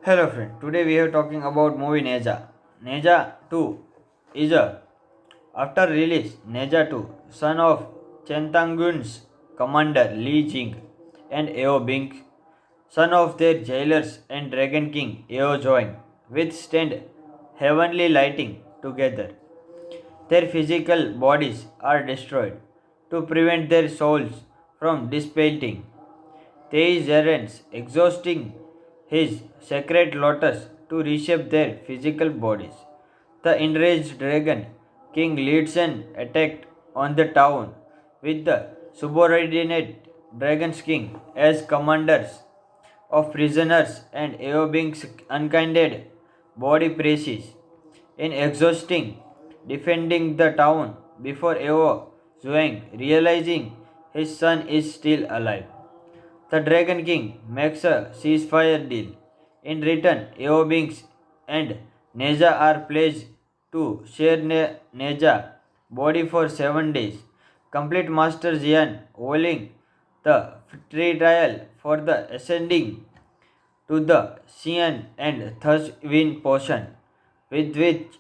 Hello friend, today we are talking about movie Neja. Neja 2 is a after release Neja 2, son of Chentangun's commander Li Jing and Eo Bing, son of their jailers and Dragon King Eo Join, withstand heavenly lighting together. Their physical bodies are destroyed to prevent their souls from dissipating. Theis exhausting his sacred lotus to reshape their physical bodies. The enraged dragon king leads an attack on the town with the subordinate dragon's king as commanders of prisoners and Eobing's unkinded body praises. In exhausting defending the town before Eo Zhuang realizing his son is still alive. The Dragon King makes a ceasefire deal. In return, Eobings and Neja are pledged to share Neja body for 7 days. Complete Master Jian holding the free trial for the ascending to the Xian and thus win potion, with which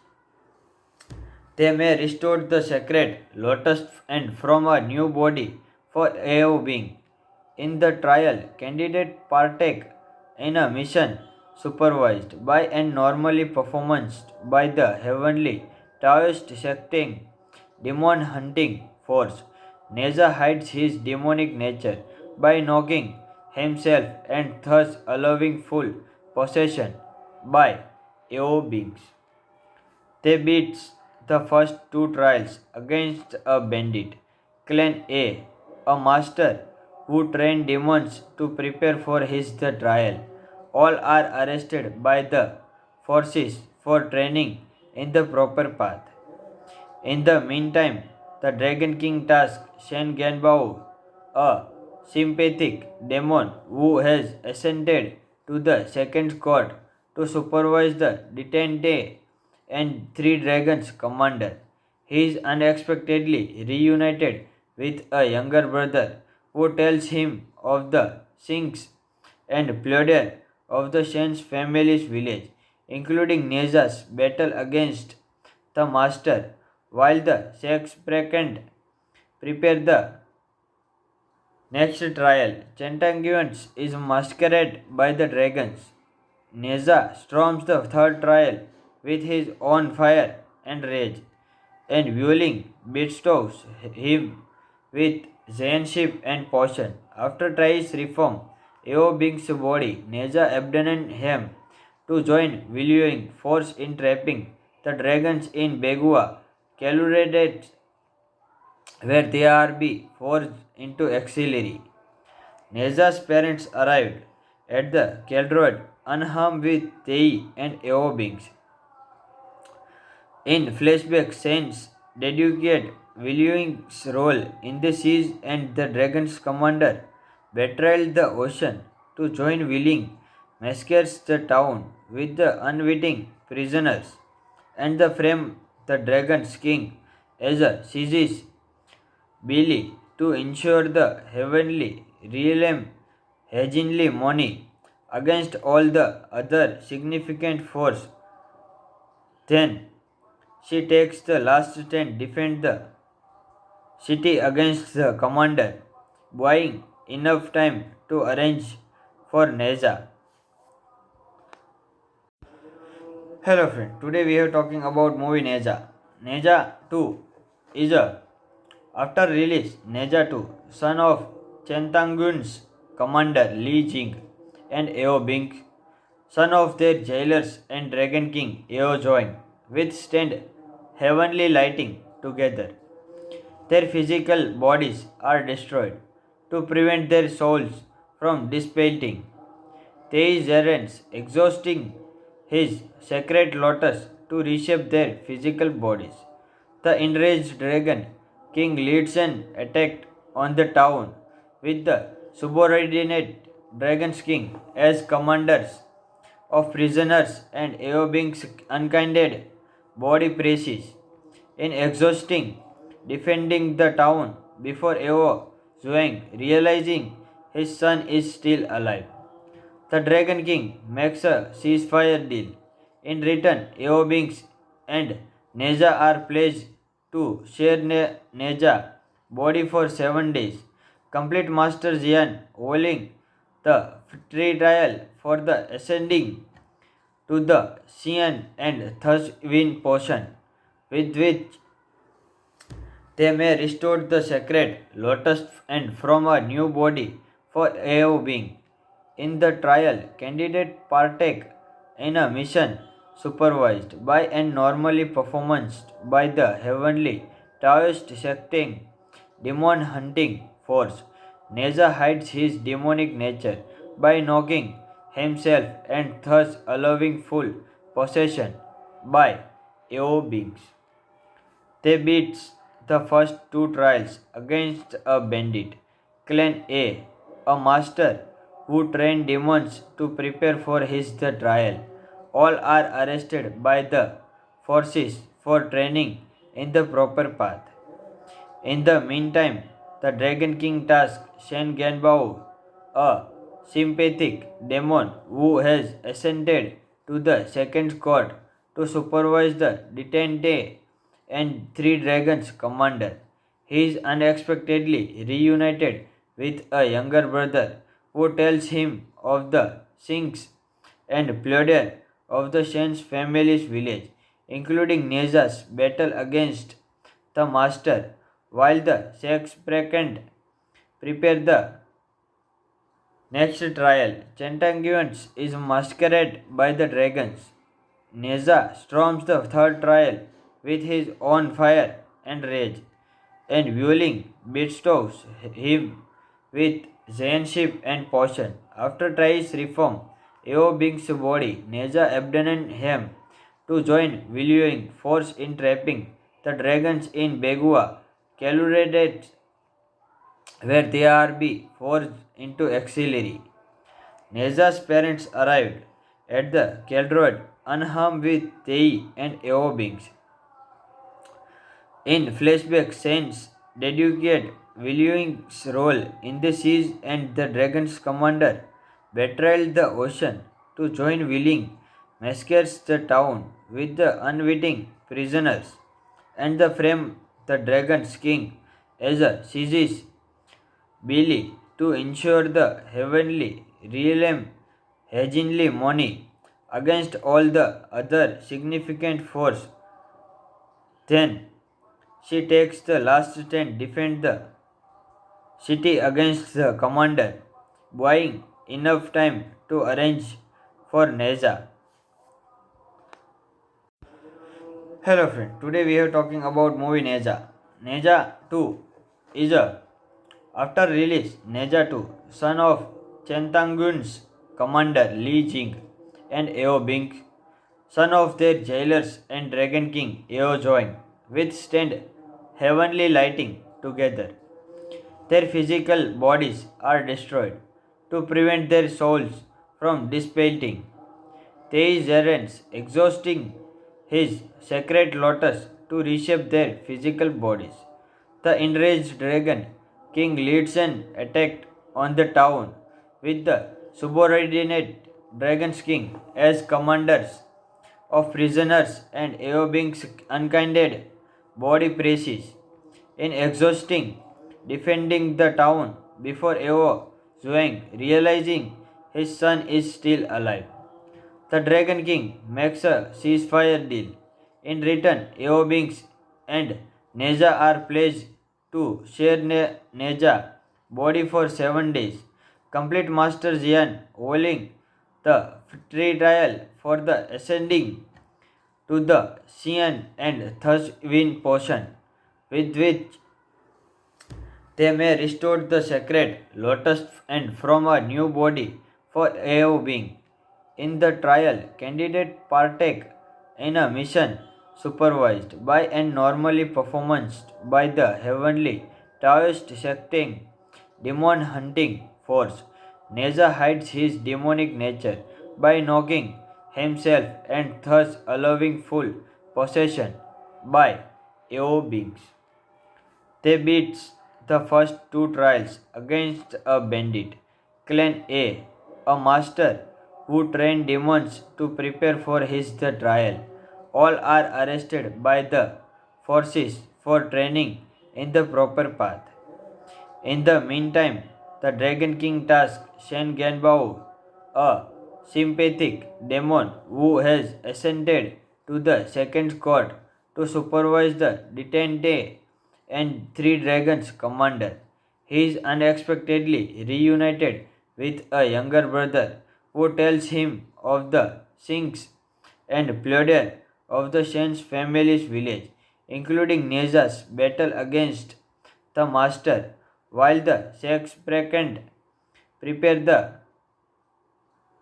they may restore the sacred lotus and from a new body for Eo being. In the trial, candidate partake in a mission supervised by and normally performed by the heavenly Taoist secting demon hunting force. Neza hides his demonic nature by knocking himself and thus allowing full possession by Eo beings. They beat the first two trials against a bandit, Clan a master who trained demons to prepare for his the trial. All are arrested by the forces for training in the proper path. In the meantime, the Dragon King tasks Shen Genbao, a sympathetic demon who has ascended to the second court, to supervise the detente and three dragons commander. He is unexpectedly reunited with a younger brother who tells him of the sinks and plunder of the Shen's family's village, including Neza's battle against the master, while the Shakespeare prepare the next trial. Centanguans is masqueraded by the dragons. Neza storms the third trial with his own fire and rage, and Vueling bestows him with Zainship and potion. After tries reform, Eo Bing's body, Neza abandoned him to join Willing force in trapping the dragons in Begua, Calurated, where they are be forced into auxiliary. Neza's parents arrived at the Keldroid unharmed with Tei and Eobings. In flashback scenes, dedicate William's role in the siege and the dragon's commander betrayed the ocean to join Willing, massacres the town with the unwitting prisoners, and the frame the dragon's king as a seizes Billy to ensure the heavenly realm heavenly money against all the other significant force. Then she takes the last stand defend the city against the commander, buying enough time to arrange for Neza. Hello friend, today we are talking about movie Neja. Neja 2 is a after release Neja 2, son of Chentangun's commander Li Jing and Eo Bing, son of their jailers and Dragon King Eo Join, withstand heavenly lighting together. Their physical bodies are destroyed to prevent their souls from dissipating. Theis exhausting his sacred lotus to reshape their physical bodies. The enraged dragon king leads an attack on the town with the subordinate dragon's king as commanders of prisoners and Eobing's unkinded body praises. In exhausting defending the town before Eo Zhuang realizing his son is still alive. The Dragon King makes a ceasefire deal. In return, Eobings and Neja are pledged to share Neja body for 7 days. Complete Master Jian holding the free trial for the ascending to the Xian and thus win potion, with which they may restore the sacred lotus and from a new body for AO being. In the trial, candidate partake in a mission supervised by and normally performed by the heavenly Taoist secting demon hunting force. Neza hides his demonic nature by knocking himself and thus allowing full possession by AO beings. They beat the first two trials against a bandit, Clan a master who trained demons to prepare for his the trial. All are arrested by the forces for training in the proper path. In the meantime, the Dragon King tasks Shen Genbao, a sympathetic demon who has ascended to the second court, to supervise the detente and three dragons commander. He is unexpectedly reunited with a younger brother who tells him of the sinks and plunder of the Shen's family's village, including Neza's battle against the master, while the Shakespeare prepare the next trial. Chantanguans is masqueraded by the dragons. Neza storms the third trial with his own fire and rage, and Wuling bestows him with Zainship and potion. After tries reform, Eo Bing's body, Neza abandoned him to join Willing force in trapping the dragons in Begua, Calurated, where they are be forced into auxiliary. Neza's parents arrived at the Keldroid unharmed with Tei and Eobings. In flashback scenes, dedicate William's role in the siege and the dragon's commander betrayed the ocean to join Willing, massacres the town with the unwitting prisoners, and the frame the dragon's king as a seizes Billy to ensure the heavenly realm heavenly money against all the other significant force. Then she takes the last stand defend the city against the commander, buying enough time to arrange for Neza. Hello friend, today we are talking about movie Neza. Neza 2 is a after release Neza 2, son of Chentangun's commander Li Jing and Eo Bing, son of their jailers and Dragon King Eo join, withstand heavenly lighting together. Their physical bodies are destroyed to prevent their souls from dissipating. They errands, exhausting his sacred lotus to reshape their physical bodies. The enraged dragon king leads an attack on the town with the subordinate dragon's king as commanders of prisoners and Eobing's unkinded body presses. In exhausting defending the town before Eo Zhuang realizing his son is still alive. The Dragon King makes a ceasefire deal. In return, Eobings and Neja are pledged to share Neja body for 7 days. Complete Master Jian holding the free trial for the ascending to the Xian and thus win potion, with which they may restore the sacred lotus and from a new body for AO being. In the trial, candidate partake in a mission supervised by and normally performed by the heavenly Taoist secting demon hunting force. Neza hides his demonic nature by knocking himself and thus allowing full possession by AO beings. They beat the first two trials against a bandit, Clan a master who train demons to prepare for his the trial. All are arrested by the forces for training in the proper path. In the meantime, the Dragon King tasks Shen Genbao, a sympathetic demon who has ascended to the second court, to supervise the detente and three dragons commander. He is unexpectedly reunited with a younger brother who tells him of the sinks and plunder of the Shen's family's village, including Neza's battle against the master, while the Shakespeare prepare the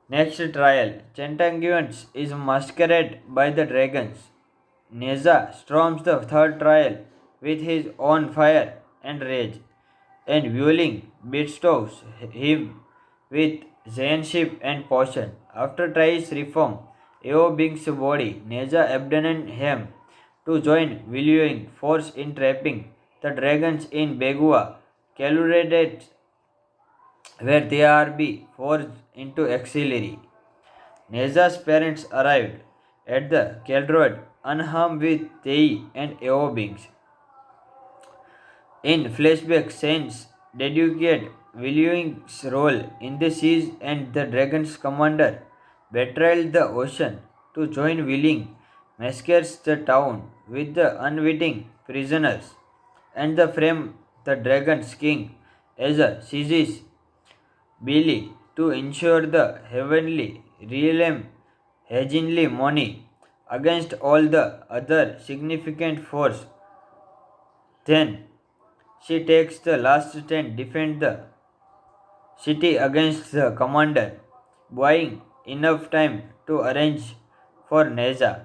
next trial. Centanguans is masqueraded by the dragons. Neza storms the third trial with his own fire and rage, and Vueling bestows him with Zainship and potion. After tries reform, Eo Bing's body, Neza abandoned him to join Viluing force in trapping the dragons in Begua, Calurated, where they are be forced into auxiliary. Neza's parents arrived at the Keldroid unharmed with Tei and Eobings. In flashback scenes, dedicate William's role in the siege and the dragon's commander betrayed the ocean to join Willing, massacres the town with the unwitting prisoners, and the frame the dragon's king as a seizes Billy to ensure the heavenly realm hegemony against all the other significant force. Then she takes the last stand defend the city against the commander, buying enough time to arrange for Neza.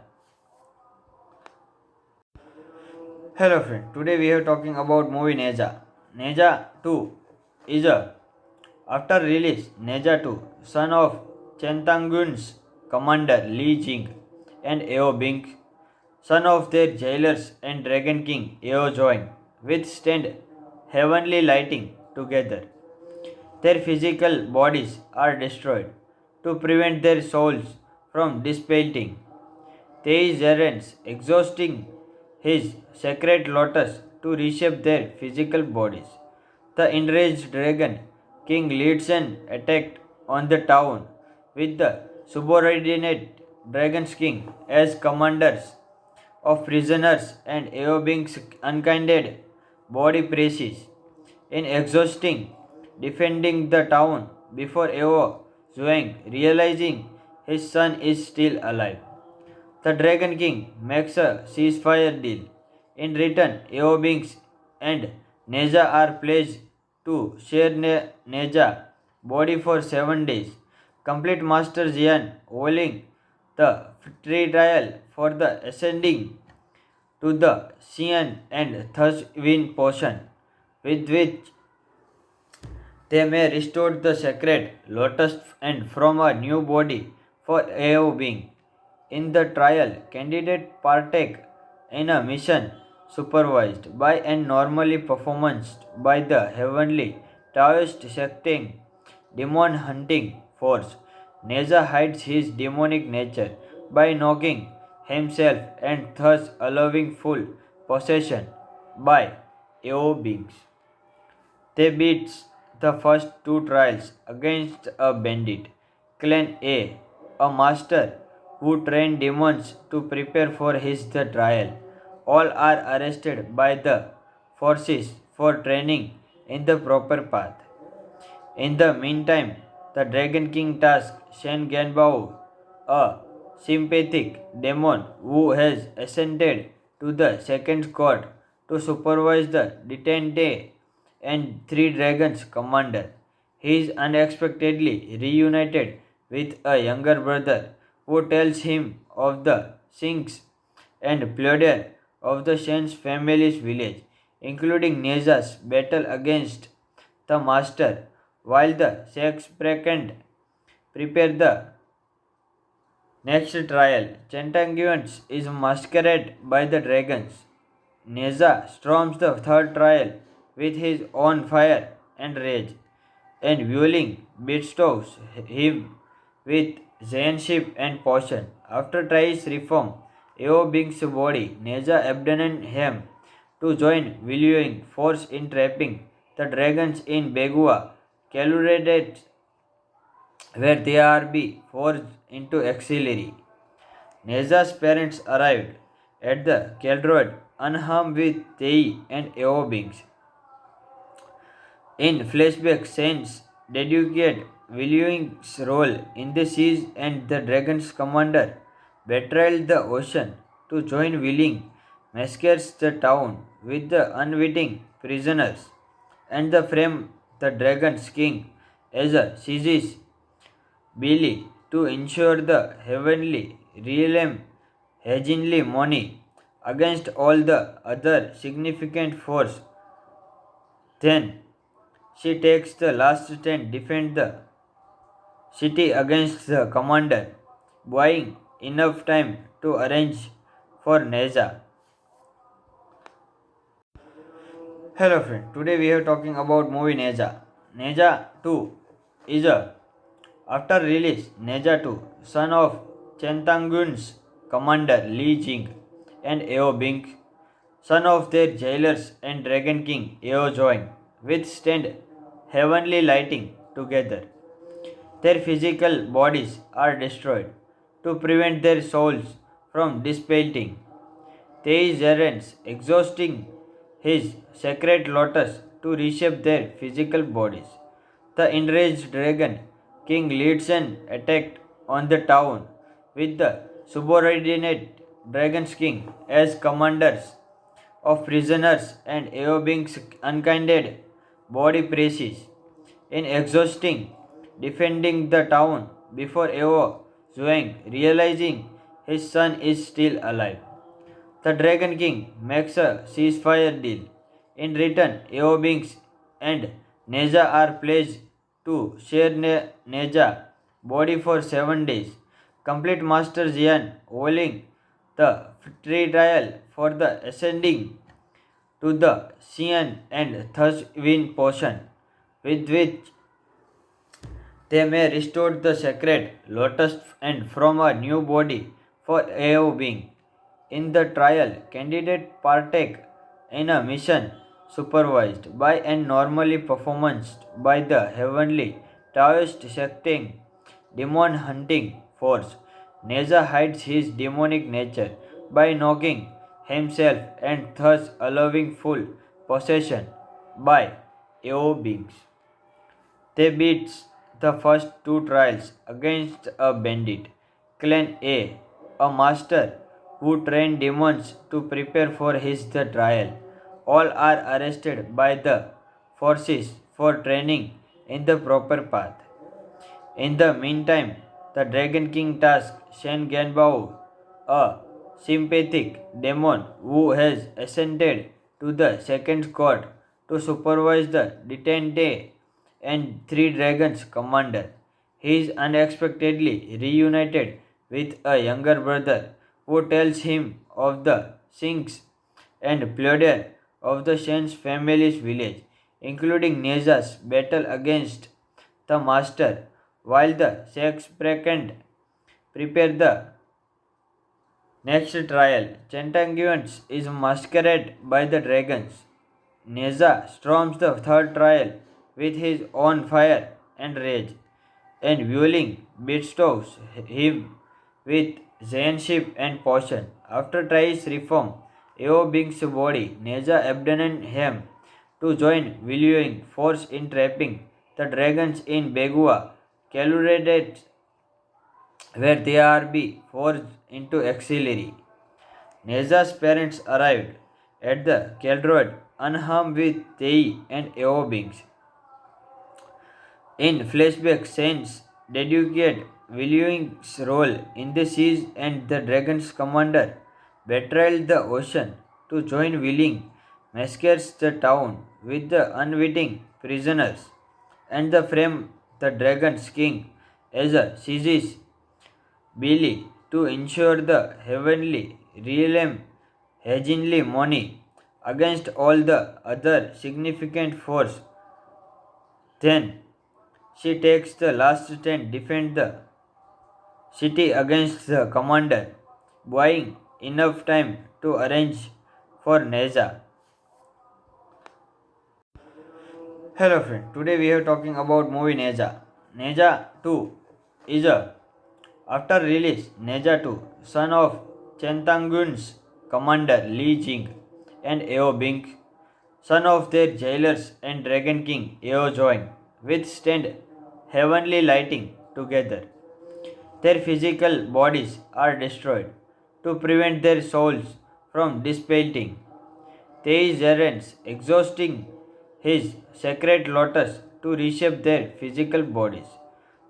Hello friend, today we are talking about movie Neza. Neza 2 is a after release Neza 2, son of Chentangun's commander Li Jing and Eo Bing, son of their jailers and Dragon King Eo join, withstand heavenly lighting together. Their physical bodies are destroyed to prevent their souls from dissipating. They errands exhausting his sacred lotus to reshape their physical bodies. The enraged dragon king leads an attack on the town with the subordinate dragon's king as commanders of prisoners and Eobing's unkinded body presses. In exhausting defending the town before Eo Zhuang realizing his son is still alive. The Dragon King makes a ceasefire deal. In return, Eobings and Neja are pledged to share Neja body for 7 days. Complete Master Jian holding the free trial for the ascending to the Xian and thus win potion, with which they may restore the sacred lotus and from a new body for Eo being. In the trial, candidate partake in a mission supervised by and normally performed by the heavenly Taoist secting demon hunting force. Neza hides his demonic nature by knocking himself and thus allowing full possession by Eo beings. They beat the first two trials against a bandit, Clan a master who trained demons to prepare for his the trial. All are arrested by the forces for training in the proper path. In the meantime, the Dragon King tasks Shen Genbao, a sympathetic demon who has ascended to the second court, to supervise the detente and three dragons commander. He is unexpectedly reunited with a younger brother who tells him of the sinks and plunder of the Shen's family's village, including Neza's battle against the master, while the Shakespeare prepare the next trial. Centanguans is masqueraded by the dragons. Neza storms the third trial with his own fire and rage, and Vueling bestows him with Zayanship and potion. After tries reform, Eo Bing's body, Neja abandoned him to join Viluing force in trapping the dragons in Begua, Caluradet, where they are be forced into auxiliary. Neza's parents arrived at the Keldroid unharmed with Tei and Eobings. In flashback scenes, dedicate William's role in the siege and the dragon's commander betrayed the ocean to join Willing, massacres the town with the unwitting prisoners, and the frame the dragon's king as a seizes Billy to ensure the heavenly realm hegemony against all the other significant force. Then she takes the last stand defend the city against the commander, buying enough time to arrange for Neza. Hello friend, today we are talking about movie Neza. Neza 2 is a after release Neja 2, son of Chentangun's commander Li Jing and Eo Bing, son of their jailers and Dragon King Eo Join, withstand heavenly lighting together. Their physical bodies are destroyed to prevent their souls from dissipating. They errands, exhausting his sacred lotus to reshape their physical bodies. The enraged dragon king leads an attack on the town with the subordinate dragon's king as commanders of prisoners and Eobing's unkinded body praises. In exhausting defending the town before Eo Zhuang realizing his son is still alive. The Dragon King makes a ceasefire deal. In return, Eobings and Neja are pledged to share Neja body for 7 days. Complete Master Jian holding the free trial for the ascending to the Xian and thus win potion, with which they may restore the sacred lotus and from a new body for Eo being. In the trial, candidate partake in a mission supervised by and normally performed by the heavenly Taoist secting demon hunting force. Neza hides his demonic nature by knocking himself and thus allowing full possession by Eo beings. They beat the first 2 trials against a bandit, Clan a master who trained demons to prepare for his the trial. All are arrested by the forces for training in the proper path. In the meantime, the Dragon King tasks Shen Genbao, a sympathetic demon who has ascended to the second court, to supervise the detente and 3 dragons commander. He is unexpectedly reunited with a younger brother who tells him of the sinks and plunder of the Shen's family's village, including Neza's battle against the master, while the Shakespeare prepare the next trial. Chantanguans is masqueraded by the dragons. Neza storms the third trial with his own fire and rage, and Wuling bestows him with Zayanship and potion. After tries reform, Eo Bing's body, Neza abandoned him to join Viluing force in trapping the dragons in Begua, Caluradet, where they are be forced into auxiliary. Neza's parents arrived at the Keldroid unharmed with Tei and Eobings. In flashback scenes, dedicate William's role in the siege and the dragon's commander betrayed the ocean to join Willing, massacres the town with the unwitting prisoners, and the frame the dragon's king as a seizes Billy to ensure the heavenly realm hegemony against all the other significant force. Then she takes the last stand defend the city against the commander, buying enough time to arrange for Neza. Hello friend, today we are talking about movie Neza. Neza 2 is a after release Neza 2, son of Chentangun's commander Li Jing and Eo Bing, son of their jailers and Dragon King Eo Join, withstand heavenly lighting together. Their physical bodies are destroyed to prevent their souls from dissipating. Theis exhausting his sacred lotus to reshape their physical bodies.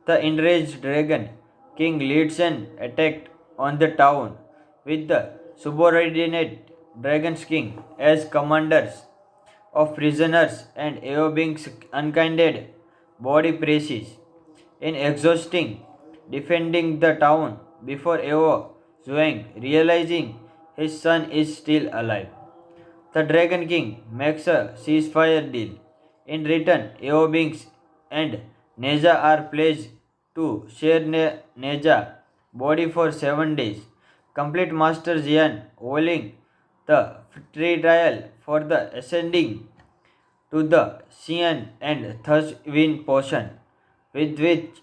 The enraged dragon king leads an attack on the town with the subordinate dragon's king as commanders of prisoners and Eobing's unkinded body presses. In exhausting defending the town before Eo Zhuang realizing his son is still alive. The Dragon King makes a ceasefire deal. In return, Eobings and Neja are pledged to share Neja body for 7 days. Complete Master Jian holding the free trial for the ascending to the Xian and thus win potion, with which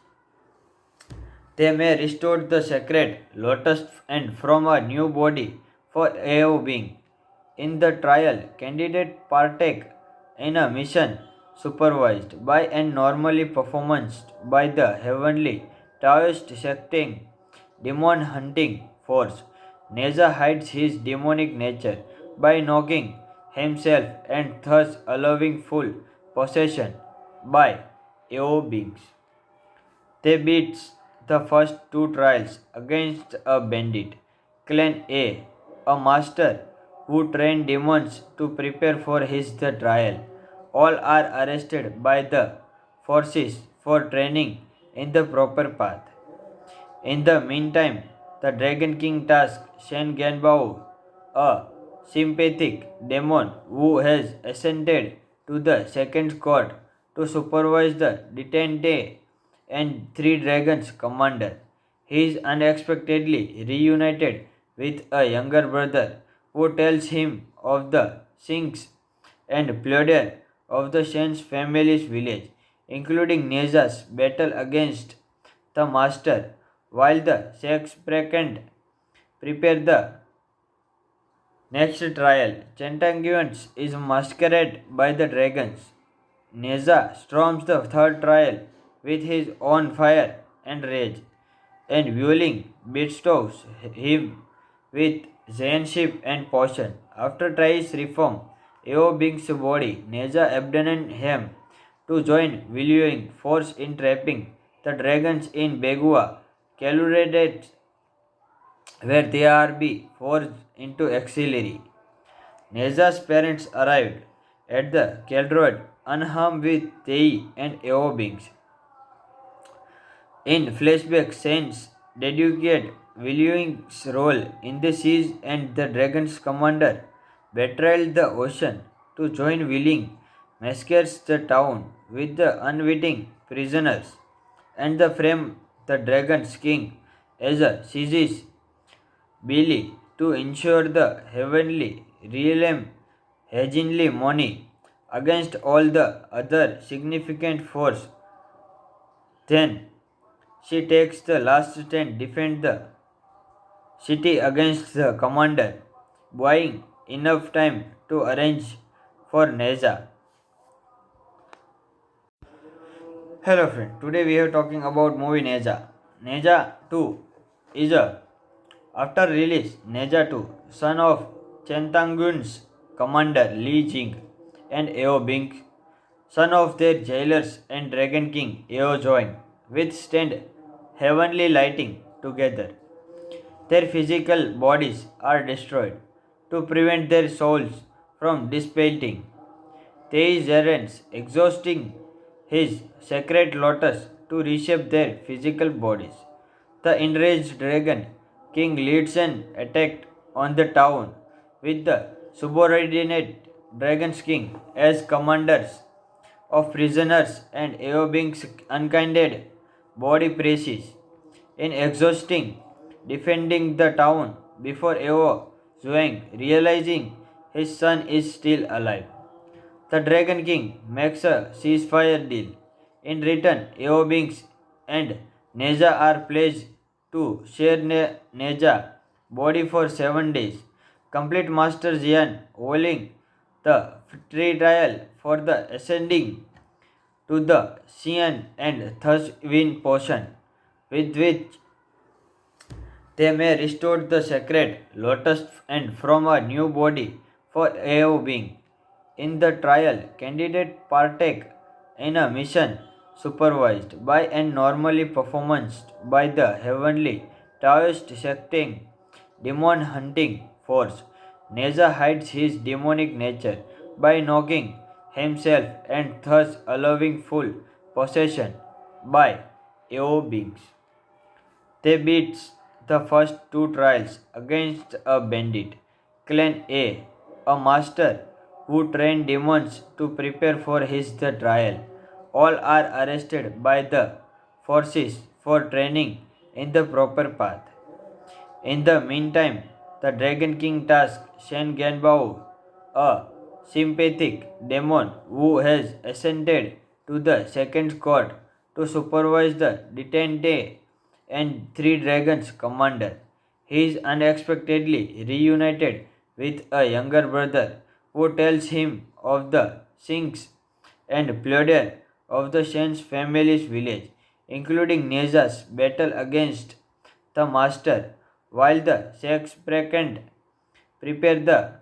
they may restore the sacred lotus and from a new body for Eo being. In the trial, candidate partake in a mission supervised by and normally performed by the heavenly Taoist secting demon hunting force. Neza hides his demonic nature by knocking himself and thus allowing full possession by Eo beings. They beat the first two trials against a bandit, Clan a master who trained demons to prepare for his the trial. All are arrested by the forces for training in the proper path. In the meantime, the Dragon King tasks Shen Genbao, a sympathetic demon who has ascended to the second court, to supervise the detente and three dragons commander. He is unexpectedly reunited with a younger brother who tells him of the sinks and plunder of the Shen's family's village, including Neza's battle against the master, while the Shakespeare prepare the next trial. Centanguans is masqueraded by the dragons. Neza storms the third trial with his own fire and rage, and Wuling bestows him with Zainship and potion. After tries reform, Eo Bing's body, Neza abandoned him to join Wuling force in trapping the dragons in Begua, Caluradet, where they are be forced into auxiliary. Neza's parents arrived at the Keldroid unharmed with Tei and Eobings. In flashback scenes, dedicate Willowing's role in the siege and the dragon's commander betrayed the ocean to join Willing, massacres the town with the unwitting prisoners, and the frame the dragon's king as a seizes Billy to ensure the heavenly realm hegemony against all the other significant force. Then she takes the last stand defend the city against the commander, buying enough time to arrange for Neza. Hello friend, today we are talking about movie Neza. Neza 2 is a after release Neza 2, son of Chentangun's commander Li Jing and Eo Bing, son of their jailers and Dragon King Eo Join, withstand heavenly lighting together. Their physical bodies are destroyed to prevent their souls from dissipating. Theis exhausting his sacred lotus to reshape their physical bodies. The enraged dragon king leads an attack on the town with the subordinate dragon's king as commanders of prisoners and Eobing's unkinded body presses. in exhausting defending the town before Eo Zhuang realizing his son is still alive. The Dragon King makes a ceasefire deal. In return, Eobings and Neja are pledged to share Neja body for 7 days. Complete Master Jian holding the free trial for the ascending to the Xian and thus win potion, with which they may restore the sacred lotus and from a new body for Eo being. In the trial, candidate partake in a mission supervised by and normally performed by the heavenly Taoist secting demon hunting force. Neza hides his demonic nature by knocking himself and thus allowing full possession by Eo beings. They beat the first two trials against a bandit, Clan a master who trained demons to prepare for his the trial. All are arrested by the forces for training in the proper path. In the meantime, the Dragon King tasks Shen Genbao, a sympathetic demon who has ascended to the second court, to supervise the detente and three dragons commander. He is unexpectedly reunited with a younger brother who tells him of the sinks and plunder of the Shen's family's village, including Neza's battle against the master, while the Shakespeare prepare the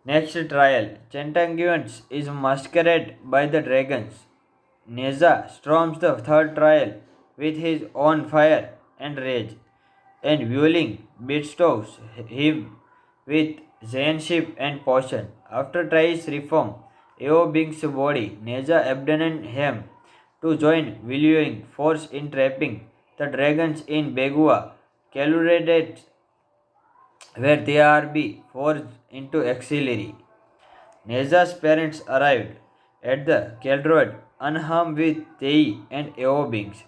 next trial. Chantanguans is masqueraded by the dragons. Neza storms the third trial with his own fire and rage, and Wuling bestows him with Zainship and potion. After tries reform, Eo Bing's body, Neza abandoned him to join Wuling force in trapping the dragons in Begua, Calurated, where they are be forced into auxiliary. Neza's parents arrived at the Keldroid unharmed with Tei and Eobings.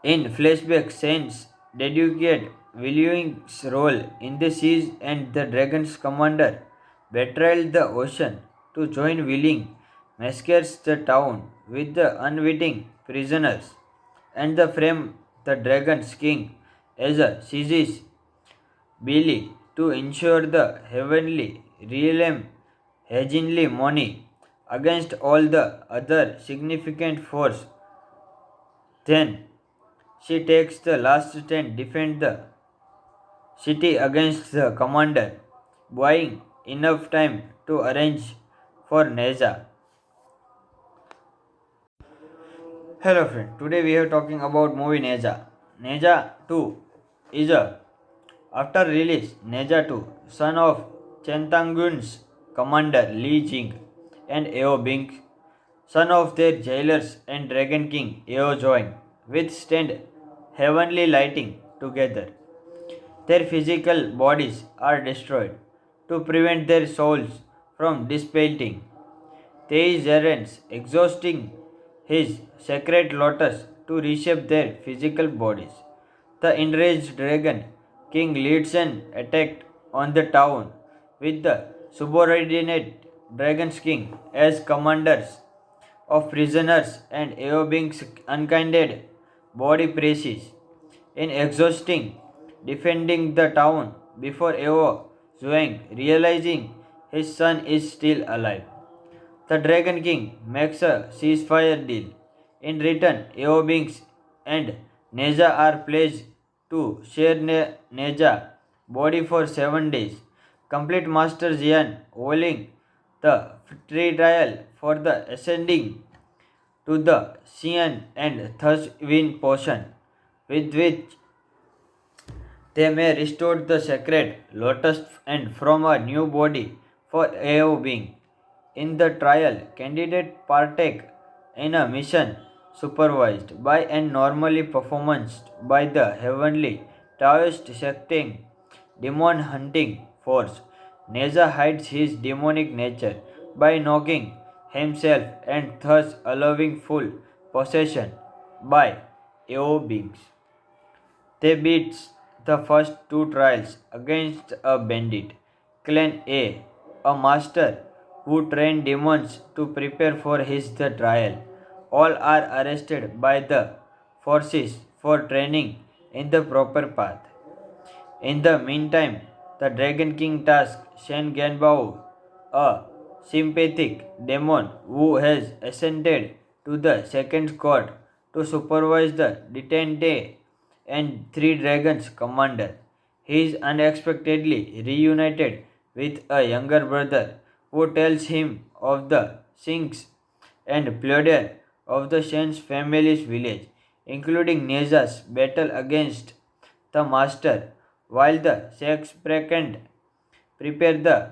In flashback scenes, dedicate William's role in the siege and the dragon's commander betrayed the ocean to join Willing, massacres the town with the unwitting prisoners, and the frame the dragon's king as a seizes Billy to ensure the heavenly realm heavenly money against all the other significant force. Then she takes the last stand defend the city against the commander, buying enough time to arrange for Neza. Hello friend, today we are talking about movie Neza. Neza 2 is a after release Neza 2, son of Chentangun's commander Li Jing and Eo Bing, son of their jailers and Dragon King Eo Join, withstand heavenly lighting together. Their physical bodies are destroyed to prevent their souls from dissipating. They errands, exhausting his sacred lotus to reshape their physical bodies. The enraged dragon king leads an attack on the town with the subordinate dragon's king as commanders of prisoners and Eobing's unkinded body praises. In exhausting defending the town before Eo Zhuang realizing his son is still alive. The Dragon King makes a ceasefire deal. In return, Eobings and Neja are pledged to share Neja body for 7 days. Complete Master Jian holding the free trial for the ascending to the Xian and thus win potion, with which they may restore the sacred lotus and from a new body for Eo being. In the trial, candidate partake in a mission supervised by and normally performed by the heavenly Taoist secting demon hunting force. Neza hides his demonic nature by knocking himself and thus allowing full possession by Eobings. They beat the first two trials against a bandit, Clan a master who trained demons to prepare for his the trial. All are arrested by the forces for training in the proper path. In the meantime, the Dragon King tasks Shen Genbao, a sympathetic demon who has ascended to the second court, to supervise the detente and three dragons commander. He is unexpectedly reunited with a younger brother who tells him of the sinks and plunder of the Shen's family's village, including Neza's battle against the master, while the Shakespeare prepare the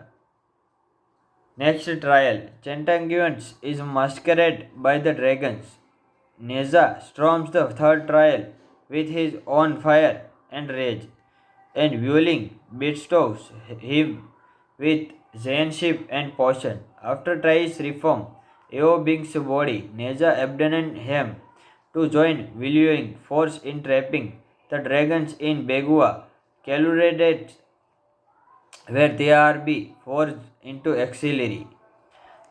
next trial. Chantanguans is masqueraded by the dragons. Neza storms the third trial with his own fire and rage, and Wuling bestows him with Zainship and potion. After tries reform, Eo Bing's body, Neza abandoned him to join Wuling force in trapping the dragons in Begua, Calurated, where they are be forced into auxiliary.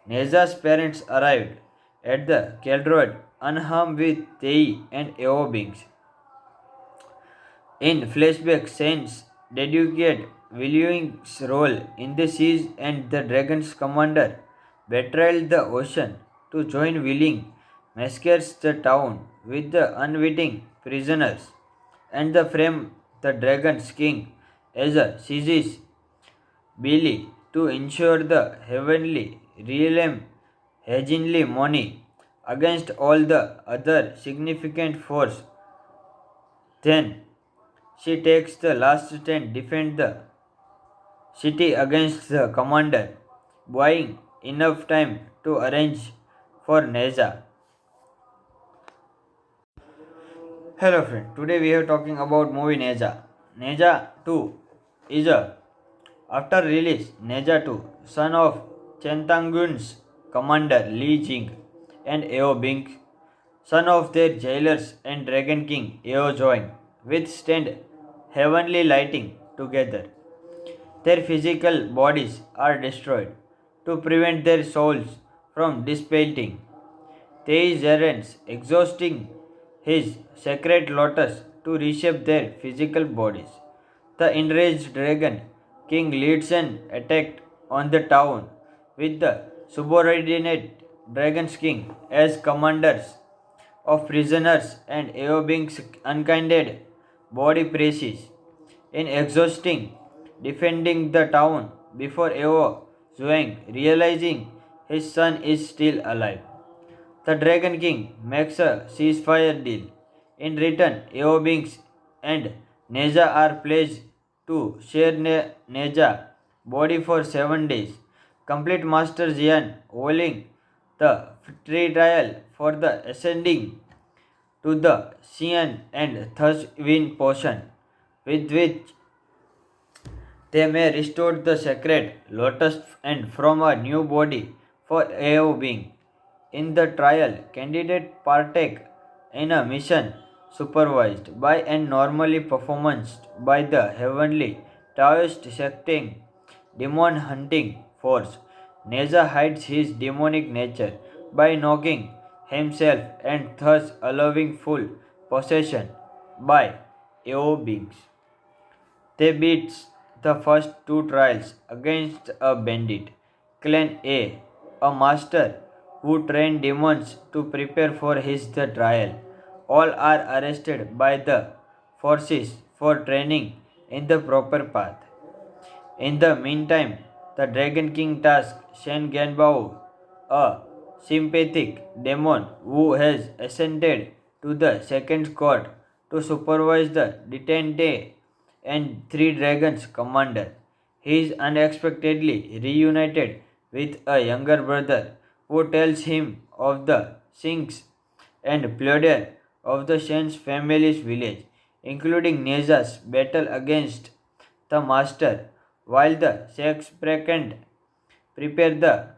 Neza's parents arrived at the Keldroid unharmed with Tei and Eobings. In flashback scenes, dedicate Willowing's role in the siege and the dragon's commander betrayed the ocean to join Willing, massacres the town with the unwitting prisoners, and the frame the dragon's king as a seizes Billy to ensure the heavenly realm heavenly money against all the other significant force. Then she takes the last stand defend the city against the commander, buying enough time to arrange for Neza. Hello friend, today we are talking about movie Neza. Neza 2 is a after release Neza 2, son of Chentangun's commander Li Jing and Eo Bing, son of their jailers and Dragon King Eo join, withstand heavenly lighting together. Their physical bodies are destroyed to prevent their souls from dissipating. They errands, exhausting his sacred lotus to reshape their physical bodies. The enraged dragon king leads an attack on the town with the subordinate dragon's king as commanders of prisoners and Eobing's unkinded body presses. In exhausting defending the town before Eo Zhuang realizing his son is still alive. The Dragon King makes a ceasefire deal. In return, Eobings and Neja are pledged to share Neja body for 7 days. Complete Master Jian holding the free trial for the ascending to the Xian and thus win potion, with which they may restore the sacred lotus and from a new body for Eo being. In the trial, candidate partake in a mission supervised by and normally performed by the heavenly Taoist secting demon hunting force. Neza hides his demonic nature by knocking himself and thus allowing full possession by Eo beings. They beat the first two trials against a bandit, Clan a master who trained demons to prepare for his the trial. All are arrested by the forces for training in the proper path. In the meantime, the Dragon King tasks Shen Genbao, a sympathetic demon who has ascended to the second court, to supervise the detente and three dragons commander. He is unexpectedly reunited with a younger brother who tells him of the sinks and plunder of the Shen's family's village, including Neza's battle against the master, while the Shakespeare prepare the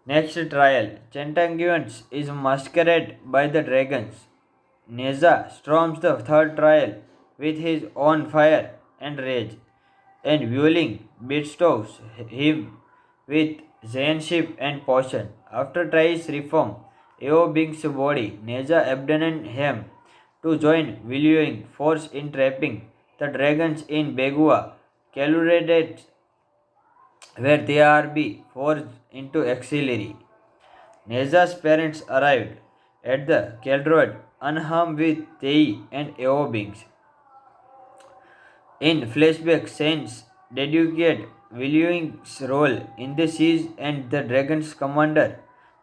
next trial. Chantanguans is masqueraded by the dragons. Neza storms the third trial with his own fire and rage, and Vueling bestows him with Zaynship and potion. After tries reform, Eo Bing's body, Neza abandoned him to join Viluing force in trapping the dragons in Begua, Caluradet, where they are be forced into auxiliary. Neza's parents arrived at the Keldrod unharmed with Tei and Eobings. In flashback scenes, dedicate William's role in the siege and the dragon's commander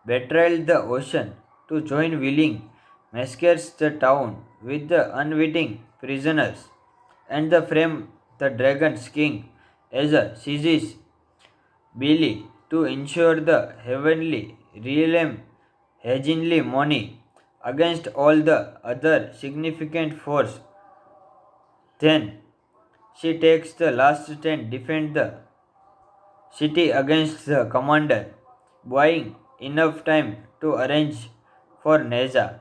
betrayed the ocean to join Willing, massacres the town with the unwitting prisoners, and the frame the dragon's king as a seizes Billy to ensure the heavenly realm hegemony against all the other significant force. Then she takes the last stand defend the city against the commander, buying enough time to arrange for Neza.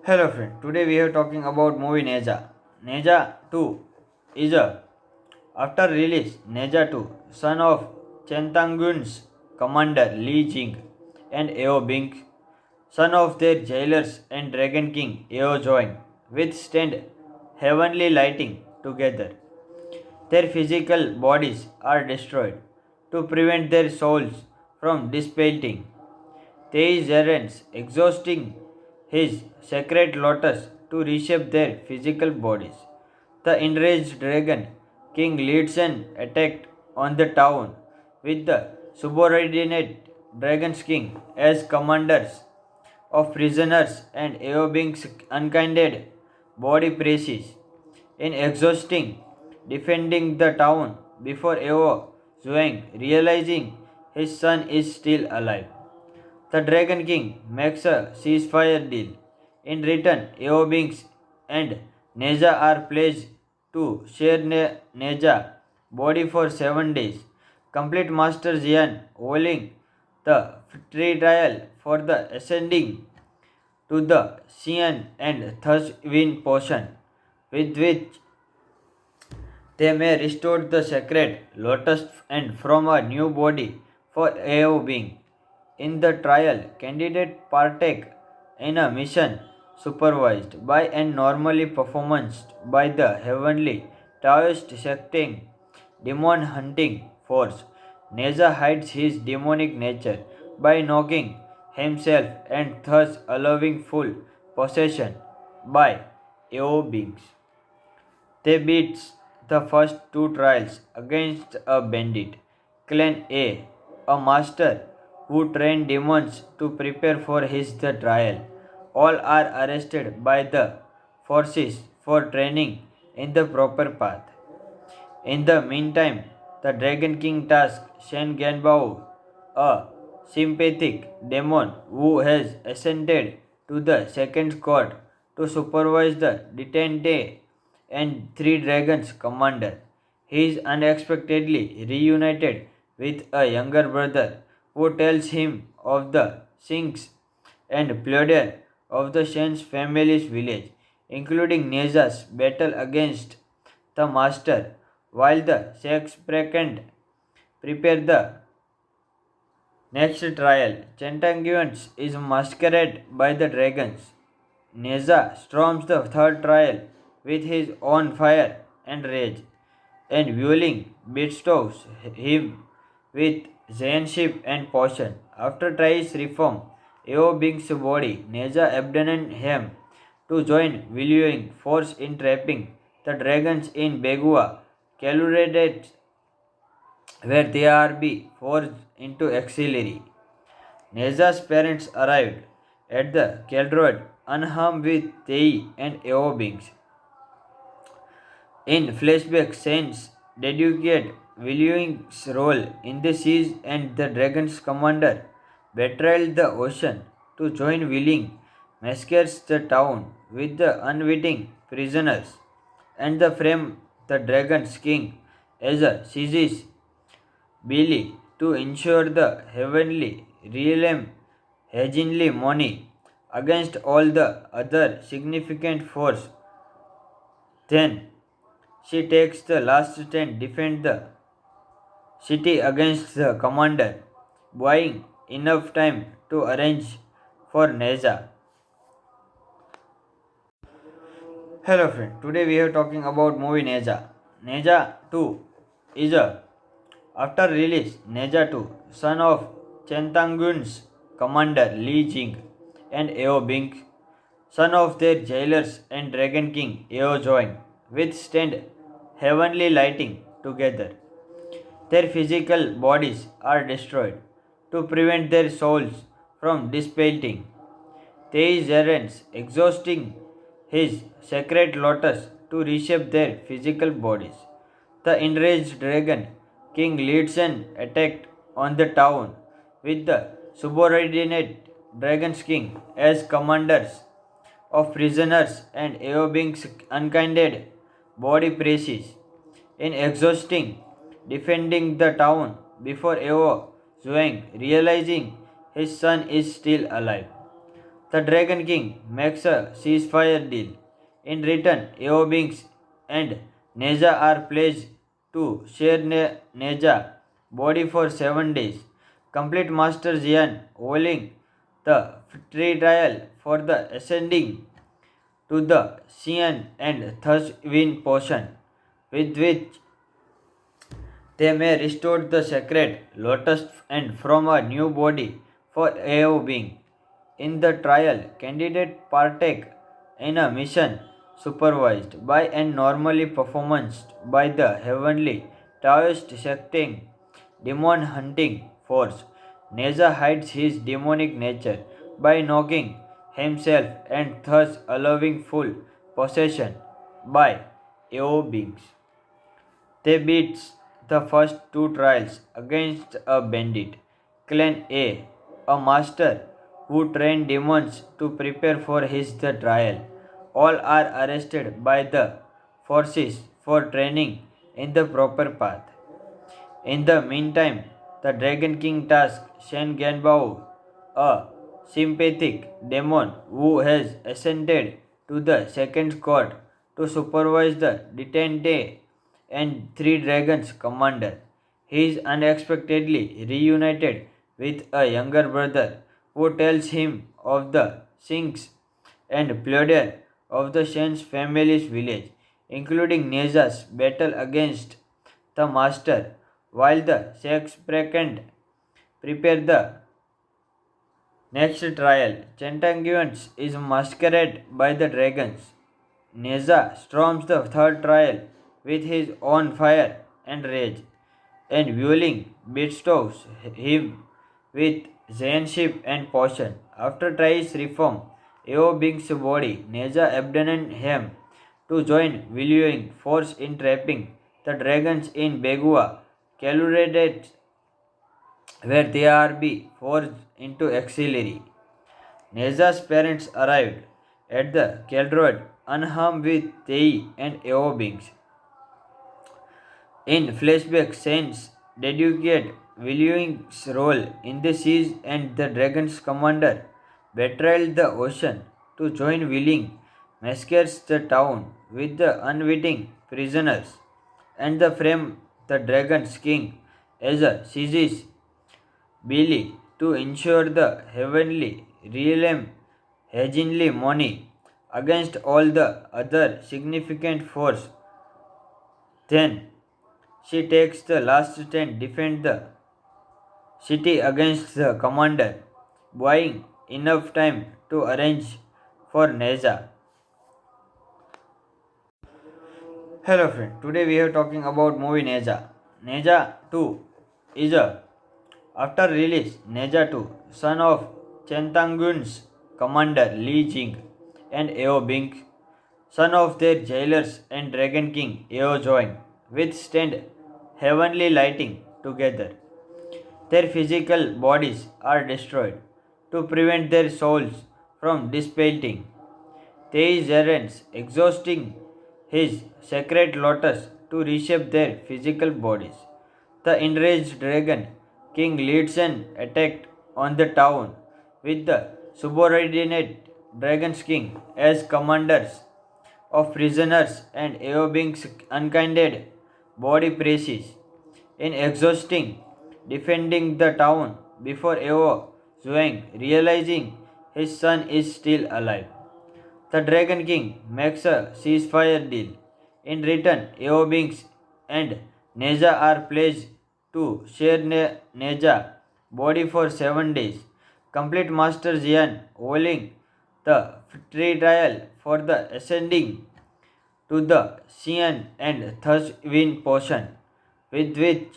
Hello friend, today we are talking about movie Neza. Neza 2 is a after release Neza 2, son of Chentangun's commander Li Jing and Eo Bing, son of their jailers and Dragon King Eo join, withstand heavenly lighting together. Their physical bodies are destroyed to prevent their souls from dissipating. They errands, exhausting his sacred lotus to reshape their physical bodies. The enraged dragon king leads an attack on the town with the subordinate dragon's king as commanders of prisoners and Eobing's unkinded body presses. In exhausting defending the town before Eo Zhuang realizing his son is still alive. The Dragon King makes a ceasefire deal. In return, Eobings and Neja are pledged to share Neja body for 7 days. Complete Master Jian holding the free trial for the ascending to the Xian and thus win potion, with which they may restore the sacred lotus and from a new body for Eo being. In the trial, candidate partake in a mission supervised by and normally performed by the heavenly Taoist secting demon hunting force. Neza hides his demonic nature by knocking himself and thus allowing full possession by Eo beings. They beat the first 2 trials against a bandit, Clan a master who trained demons to prepare for his the trial. All are arrested by the forces for training in the proper path. In the meantime, the Dragon King tasks Shen Genbao, a sympathetic demon who has ascended to the second court, to supervise the detente and 3 dragons commander. He is unexpectedly reunited with a younger brother who tells him of the sinks and plunder of the Shen's family's village, including Neza's battle against the master, while the Shakespeare prepare the next trial. Chantanguans is masqueraded by the dragons. Neza storms the third trial with his own fire and rage, and Vueling bestows him with Zaynship and potion. After tries reform, Eo Bing's body, Neza abandoned him to join Viluing force in trapping the dragons in Begua, Caluradet, where they are be forced into auxiliary. Neza's parents arrived at the Keldrod unharmed with Tei and Eobings. In flashback scenes, dedicate William's role in the siege and the dragon's commander betrayed the ocean to join Willing, massacres the town with the unwitting prisoners, and the frame the dragon's king as a seizes Billy to ensure the heavenly realm hegemony against all the other significant force. Then she takes the last stand, defend the city against the commander, buying enough time to arrange for Neza. Hello friend, today we are talking about movie Neza. Neza 2 is a after release Neza 2, son of Chentangun's commander Li Jing and Eo Bing, son of their jailers and Dragon King Eo Join, withstand heavenly lighting together. Their physical bodies are destroyed to prevent their souls from dissipating. These errands exhausting his sacred lotus to reshape their physical bodies. The enraged dragon king leads an attack on the town with the subordinate dragon's king as commanders of prisoners and Eobing's unkinded body presses. In exhausting defending the town before Eo Zhuang realizing his son is still alive. The Dragon King makes a ceasefire deal. In return, Eobings and Neja are pledged to share Neja body for 7 days. Complete Master Jian holding the free trial for the ascending to the Xian and thus win potion, with which they may restore the sacred lotus and from a new body for Eo being. In the trial, candidate partake in a mission supervised by and normally performed by the heavenly Taoist secting demon hunting force. Neza hides his demonic nature by knocking himself and thus allowing full possession by Eo beings. They beat the first 2 trials against a bandit, Clan a master who trained demons to prepare for his the trial. All are arrested by the forces for training in the proper path. In the meantime, the Dragon King tasks Shen Genbao, a sympathetic demon who has ascended to the second court, to supervise the detente and 3 dragons commander. He is unexpectedly reunited with a younger brother who tells him of the sinks and plunder of the Shen's family's village, including Neza's battle against the master, while the Shakespeare prepare the next trial. Centanguans is masqueraded by the dragons. Neza storms the third trial with his own fire and rage, and Wuling bestows him with Zainship and potion. After tries reform, Eo Bing's body, Neza abandoned him to join Willing force in trapping the dragons in Begua, Calurated, where they are be forced into auxiliary. Neza's parents arrived at the Keldroid unharmed with Tei and Eobings. In flashback scenes, dedicate William's role in the siege and the dragon's commander betrayed the ocean to join Willing, massacres the town with the unwitting prisoners, and the frame the dragon's king as a seizes Billy to ensure the heavenly realm heavenly money against all the other significant force. Then she takes the last stand, defend the city against the commander, buying enough time to arrange for Neza. Hello friend, today we are talking about movie Neza. Neza 2 is a after release Neza 2, son of Chentangun's commander Li Jing and Eo Bing, son of their jailers and Dragon King Eo Join, withstand heavenly lighting together. Their physical bodies are destroyed to prevent their souls from dissipating. These errands exhausting his sacred lotus to reshape their physical bodies. The enraged dragon king leads an attack on the town with the subordinate Dragon's King as commanders of prisoners and Eobing's unkinded body presses in exhausting defending the town before Eo Zhuang realizing his son is still alive. The Dragon King makes a ceasefire deal. In return, Eobings and Neja are pledged to share Neja body for 7 days. Complete Master Jian holding the free trial for the ascending to the Xian and thus win potion, with which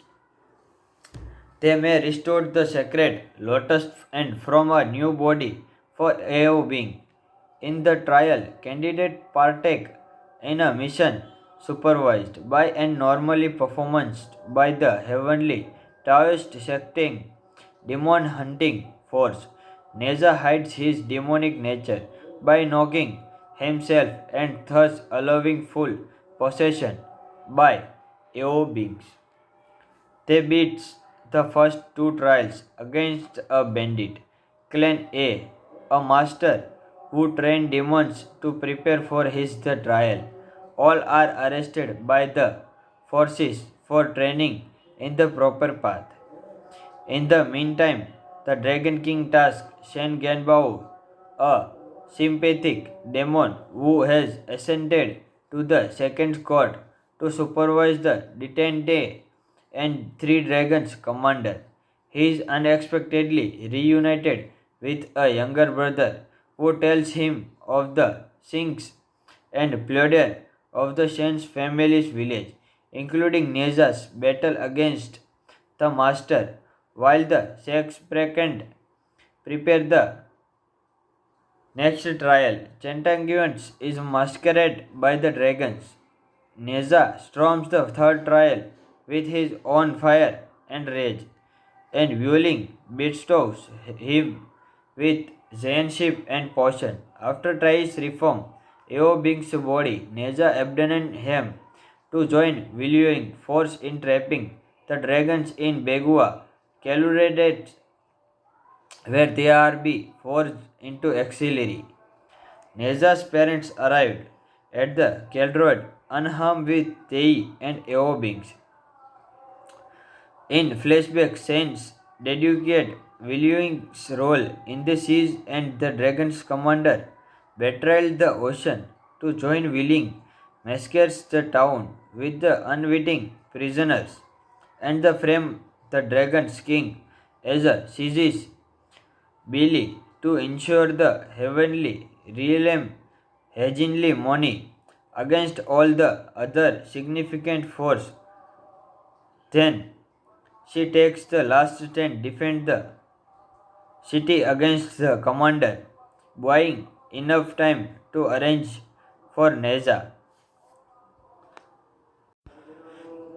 they may restore the sacred lotus and from a new body for Eo being. In the trial, candidate partake in a mission supervised by and normally performed by the heavenly Taoist secting demon hunting force. Neza hides his demonic nature by knocking himself and thus allowing full possession by Eo beings. They beat the first two trials against a bandit, Clan a master who trained demons to prepare for his the trial. All are arrested by the forces for training in the proper path. In the meantime, the Dragon King tasks Shen Genbao, a sympathetic demon who has ascended to the second court, to supervise the detente and three dragons commander. He is unexpectedly reunited with a younger brother who tells him of the sinks and plunder of the Shen's family's village, including Neza's battle against the master, while the Shakespeare prepare the next trial. Chantanguans is masqueraded by the dragons. Neza storms the third trial with his own fire and rage, and Wuling bestows him with Zainship and potion. After tries reform, Eo Bing's body, Neza abandoned him to join Wuling force in trapping the dragons in Begua, Calurated, where they are be forced into auxiliary. Neza's parents arrived at the Keldroid unharmed with Tei and Eobings. In flashback scenes, dedicate William's role in the siege and the dragon's commander betrayed the ocean to join Willing, massacres the town with the unwitting prisoners, and the frame the dragon's king as a seizes Billy to ensure the heavenly realm heavenly money against all the other significant force. Then she takes the last stand defend the city against the commander, buying enough time to arrange for Neza.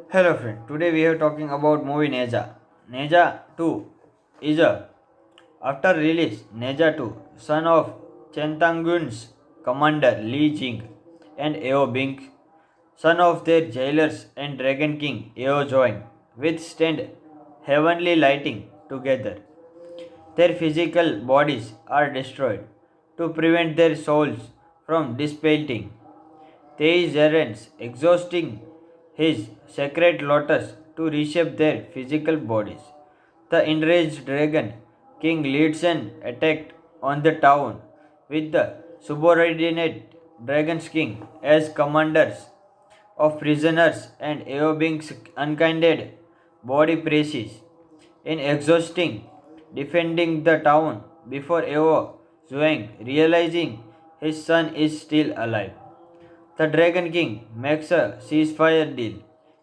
Hello friend, today we are talking about movie Neza. Neza 2 is a after release Neza 2, son of Chentangun's commander Li Jing and Eo Bing, son of their jailers and Dragon King Eo Join, withstand heavenly lighting together. Their physical bodies are destroyed to prevent their souls from dissipating. They errands exhausting his sacred lotus to reshape their physical bodies. The enraged dragon king leads an attack on the town with the subordinate dragon's king as commanders of prisoners and Eobing's unkinded body presses in exhausting defending the town before Eo Zhuang realizing his son is still alive. The Dragon King makes a ceasefire deal.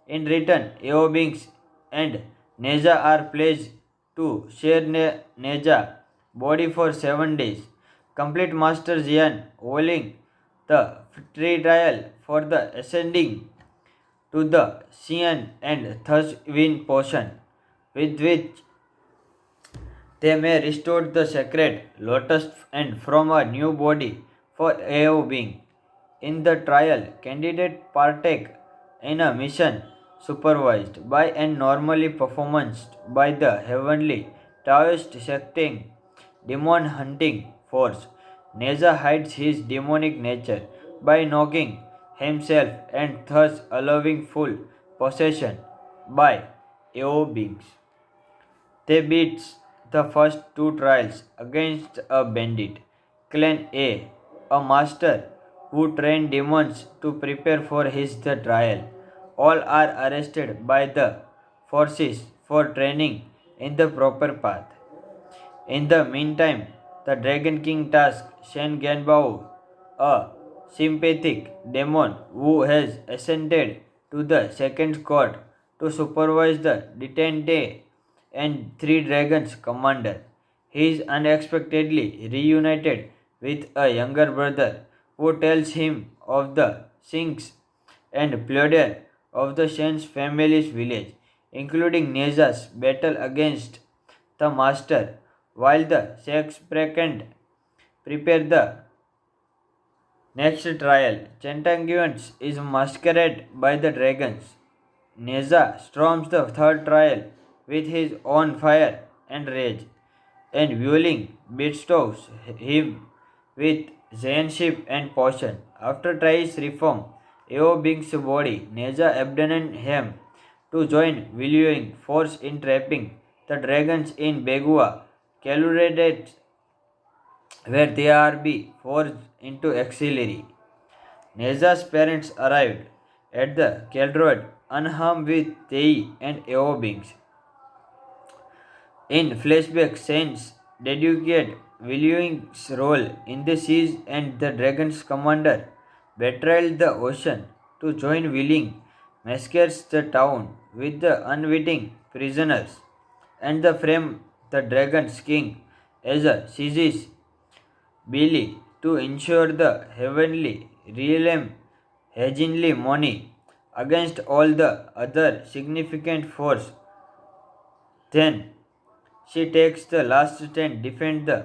In return, Eobings and Neja are pledged to share Neja body for 7 days. Complete Master Jian holding the free trial for the ascending to the Xian and thus win potion, with which they may restore the sacred lotus and from a new body for Eo being. In the trial, candidate partake in a mission supervised by and normally performed by the heavenly Taoist secting demon hunting force. Neja hides his demonic nature by knocking himself and thus allowing full possession by AO beings. They beat the first two trials against a bandit, Clan a master who trained demons to prepare for his the trial. All are arrested by the forces for training in the proper path. In the meantime, the Dragon King tasks Shen Genbao, a sympathetic demon who has ascended to the second court, to supervise the detente and three dragons commander. He is unexpectedly reunited with a younger brother who tells him of the sinks and plunder of the Shen's family's village, including Neza's battle against the master, while the Shakespeare prepare the next trial. Centanguans is masqueraded by the dragons. Neza storms the third trial with his own fire and rage, and Vueling bestows him with Zainship and potion. After tries reform, Eo Bing's body, Neza abandoned him to join Viluing force in trapping the dragons in Begua, Calurated, where they are be forced into auxiliary. Neza's parents arrived at the Keldroid unharmed with Tei and Eo Bings. In flashback scenes, dedicate William's role in the siege and the Dragon's commander betrayed the ocean to join Willing, massacres the town with the unwitting prisoners, and the frame the Dragon's king as a seizes Billy to ensure the heavenly realm heavenly money against all the other significant force. Then she takes the last stand defend the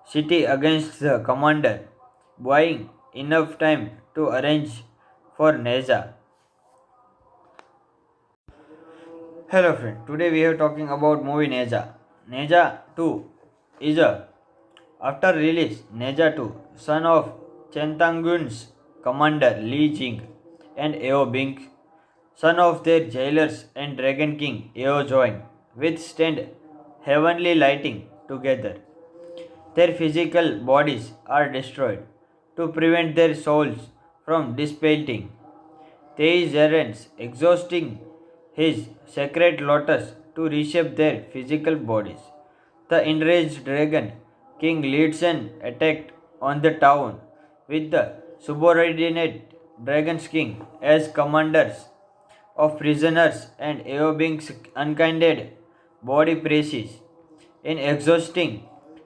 city against the commander, buying enough time to arrange for Neza. Hello friend, today we are talking about movie Neza. Neza 2 is a after release Neza 2, son of Chentangun's commander Li Jing and Eo Bing, son of their jailers and Dragon King Eo join, withstand heavenly lighting together. Their physical bodies are destroyed to prevent their souls from dissipating. These errands exhausting his sacred lotus to reshape their physical bodies. The enraged dragon king leads an attack on the town with the subordinate dragon's king as commanders of prisoners and Eobing's unkinded body praises. In exhausting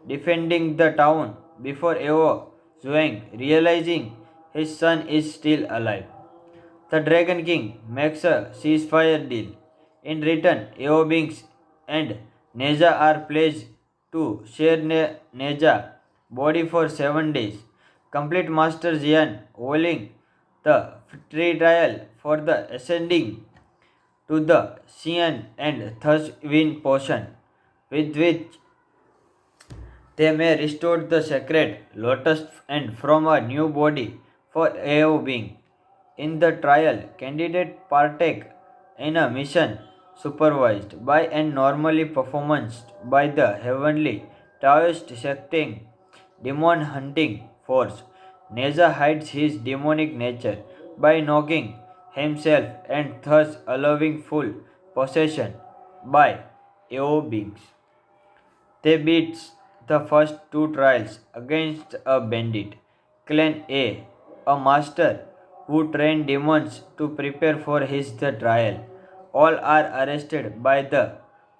defending the town before Eo Zhuang realizing his son is still alive. The Dragon King makes a ceasefire deal. In return, Eobings and Neja are pledged to share Neja body for 7 days. Complete Master Jian holding the free trial for the ascending to the Xian and thus win potion, with which they may restore the sacred lotus and from a new body for Eo being. In the trial, candidate partake in a mission supervised by and normally performed by the heavenly Taoist secting demon hunting force. Neza hides his demonic nature by knocking himself and thus allowing full possession by Eo beings. They beat the first two trials against a bandit, Clan a master who trained demons to prepare for his the trial. All are arrested by the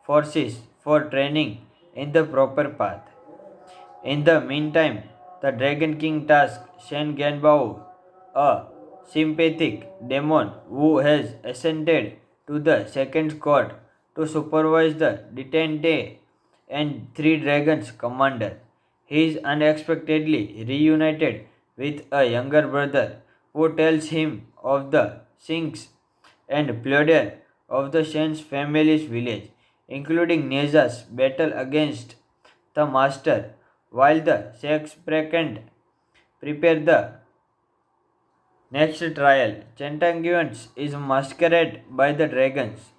forces for training in the proper path. In the meantime, the Dragon King tasks Shen Genbao, a sympathetic demon who has ascended to the second court, to supervise the detente and three dragons commander. He is unexpectedly reunited with a younger brother who tells him of the sinks and plunder of the Shen's family's village, including Neza's battle against the master, while the Shakespeare prepare the next trial. Centangans is masqueraded by the dragons.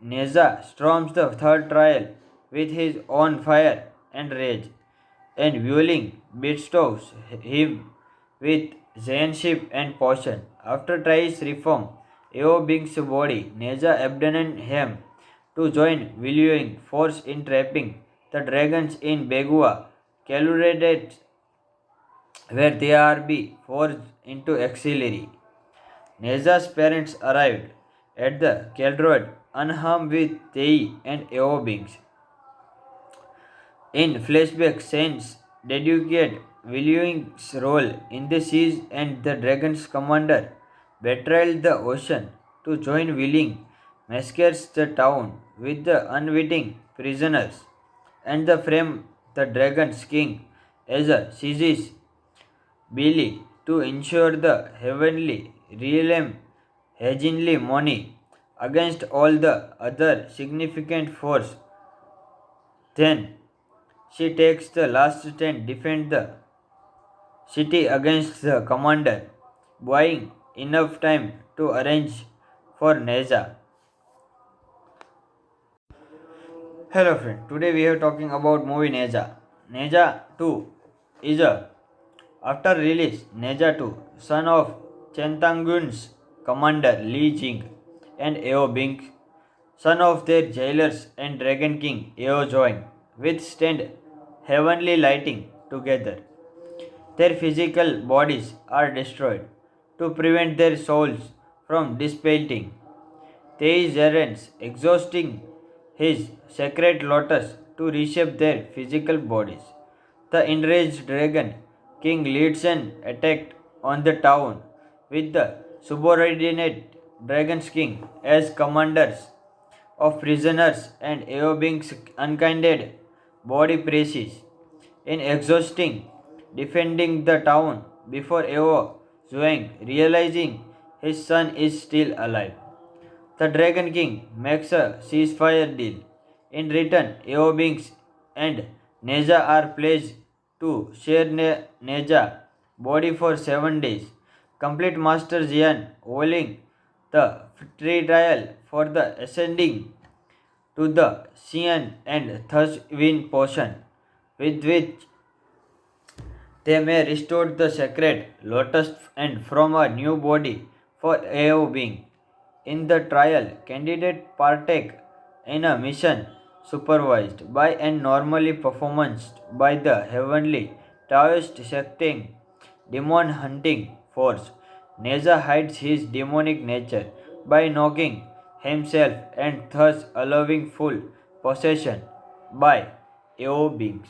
Neza storms the third trial with his own fire and rage, and Vueling bestows him with Zainship and potion. After tries reform, Eobing's body, Neza abandoned him to join Viluing force in trapping the dragons in Begua, Calurated, where they are be forced into auxiliary. Neza's parents arrived at the Keldrod unharmed with Tei and Eobings. In flashback scenes, dedicate William's role in the siege and the dragon's commander betrayed the ocean to join Willing, massacres the town with the unwitting prisoners, and the frame the dragon's king as a seizes Billy to ensure the heavenly realm hegemony against all the other significant force. Then she takes the last stand defend the city against the commander, buying enough time to arrange for Neza. Hello friend, today we are talking about movie Neza. Neza 2 is a after release Neza 2, son of Chentangun's commander Li Jing and Eo Bing, son of their jailers and Dragon King Eo join, withstand heavenly lighting together. Their physical bodies are destroyed to prevent their souls from dissipating. Thei's errands exhausting his sacred lotus to reshape their physical bodies. The enraged dragon king leads an attack on the town with the subordinate dragon's king as commanders of prisoners and Eobing's unkinded body presses. In exhausting defending the town before Eo Zhuang realizing his son is still alive. The Dragon King makes a ceasefire deal. In return, Eobings and Neja are pledged to share Neja body for 7 days. Complete Master Jian holding the free trial for the ascending to the Xian and thus win potion, with which they may restore the sacred lotus and from a new body for Eo being. In the trial, candidate partake in a mission supervised by and normally performed by the heavenly Taoist secting demon hunting force. Neza hides his demonic nature by knocking himself and thus allowing full possession by Eo beings.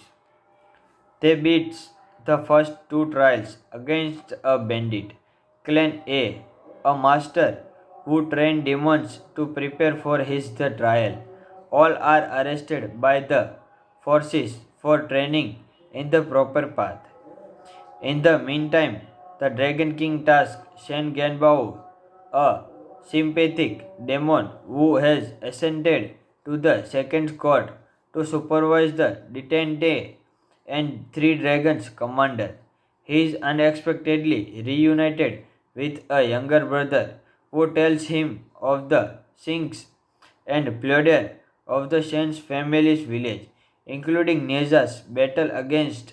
They beat the first 2 trials against a bandit, Clan a master who trained demons to prepare for his the trial. All are arrested by the forces for training in the proper path. In the meantime, the Dragon King tasks Shen Genbao, a sympathetic demon who has ascended to the second court, to supervise the detente and 3 dragons commander. He is unexpectedly reunited with a younger brother who tells him of the sinks and plunder of the Shen's family's village, including Neza's battle against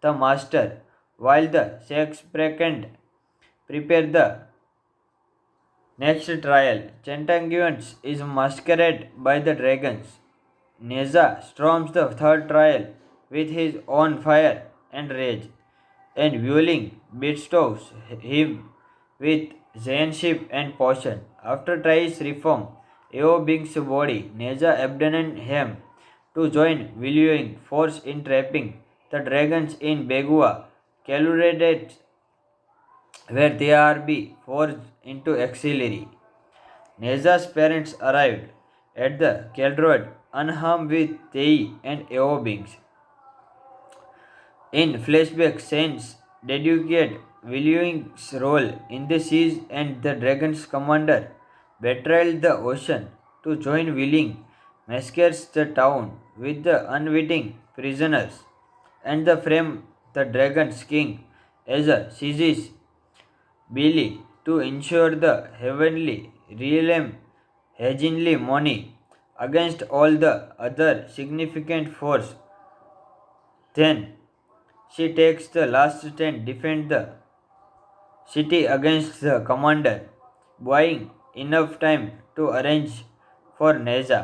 the master, while the Shakespeare prepare the next trial. Centangans is masqueraded by the dragons. Neza storms the third trial with his own fire and rage, and Vueling bestows him with Zainship and potion. After tries reform, Eo Bing's body, Neza abandoned him to join Viluing force in trapping the dragons in Begua, Calurated, where they are be forced into auxiliary. Neza's parents arrived at the Keldrod unharmed with Tei and Eobings. In flashback scenes, dedicate William's role in the siege and the dragon's commander betrayed the ocean to join Willing, massacres the town with the unwitting prisoners, and the frame the dragon's king Azure seizes Billy to ensure the heavenly realm hegemony against all the other significant force. Then she takes the last stand defend the city against the commander, buying enough time to arrange for Neza.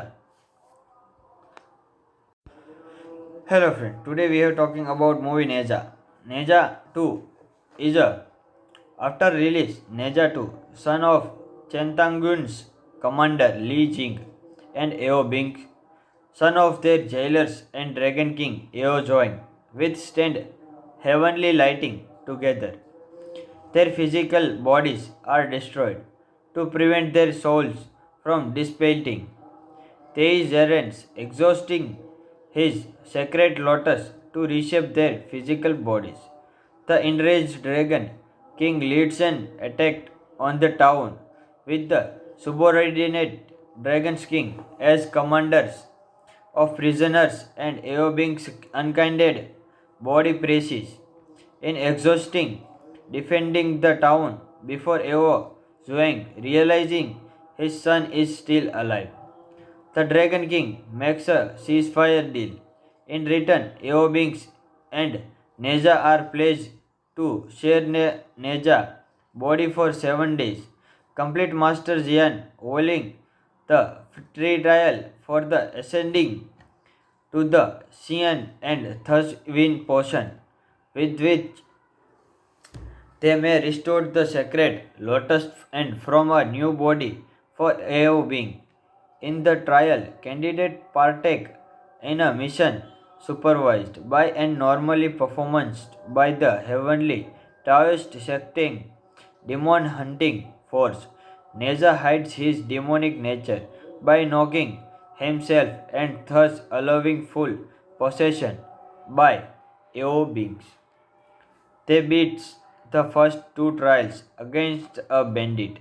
Hello friend, today we are talking about movie Neza. Neza 2 is a after release Neza 2, son of Chentangun's commander Li Jing and Eo Bing, son of their jailers and Dragon King Eo Join, withstand heavenly lighting together. Their physical bodies are destroyed to prevent their souls from dissipating. Theis exhausting his sacred lotus to reshape their physical bodies. The enraged dragon king leads an attack on the town with the subordinate dragon's king as commanders of prisoners and Eobing's unkinded body presses. In exhausting defending the town before Eo Zhuang realizing his son is still alive. The Dragon King makes a ceasefire deal. In return, Eobings and Neja are pledged to share Neja body for 7 days. Complete Master Jian holding the free trial for the ascending to the Xian and thus win potion, with which they may restore the sacred lotus and from a new body for Eo being. In the trial, candidate partake in a mission supervised by and normally performed by the heavenly Taoist secting demon hunting force. Neza hides his demonic nature by knocking himself and thus allowing full possession by Eo beings. They beat the first 2 trials against a bandit,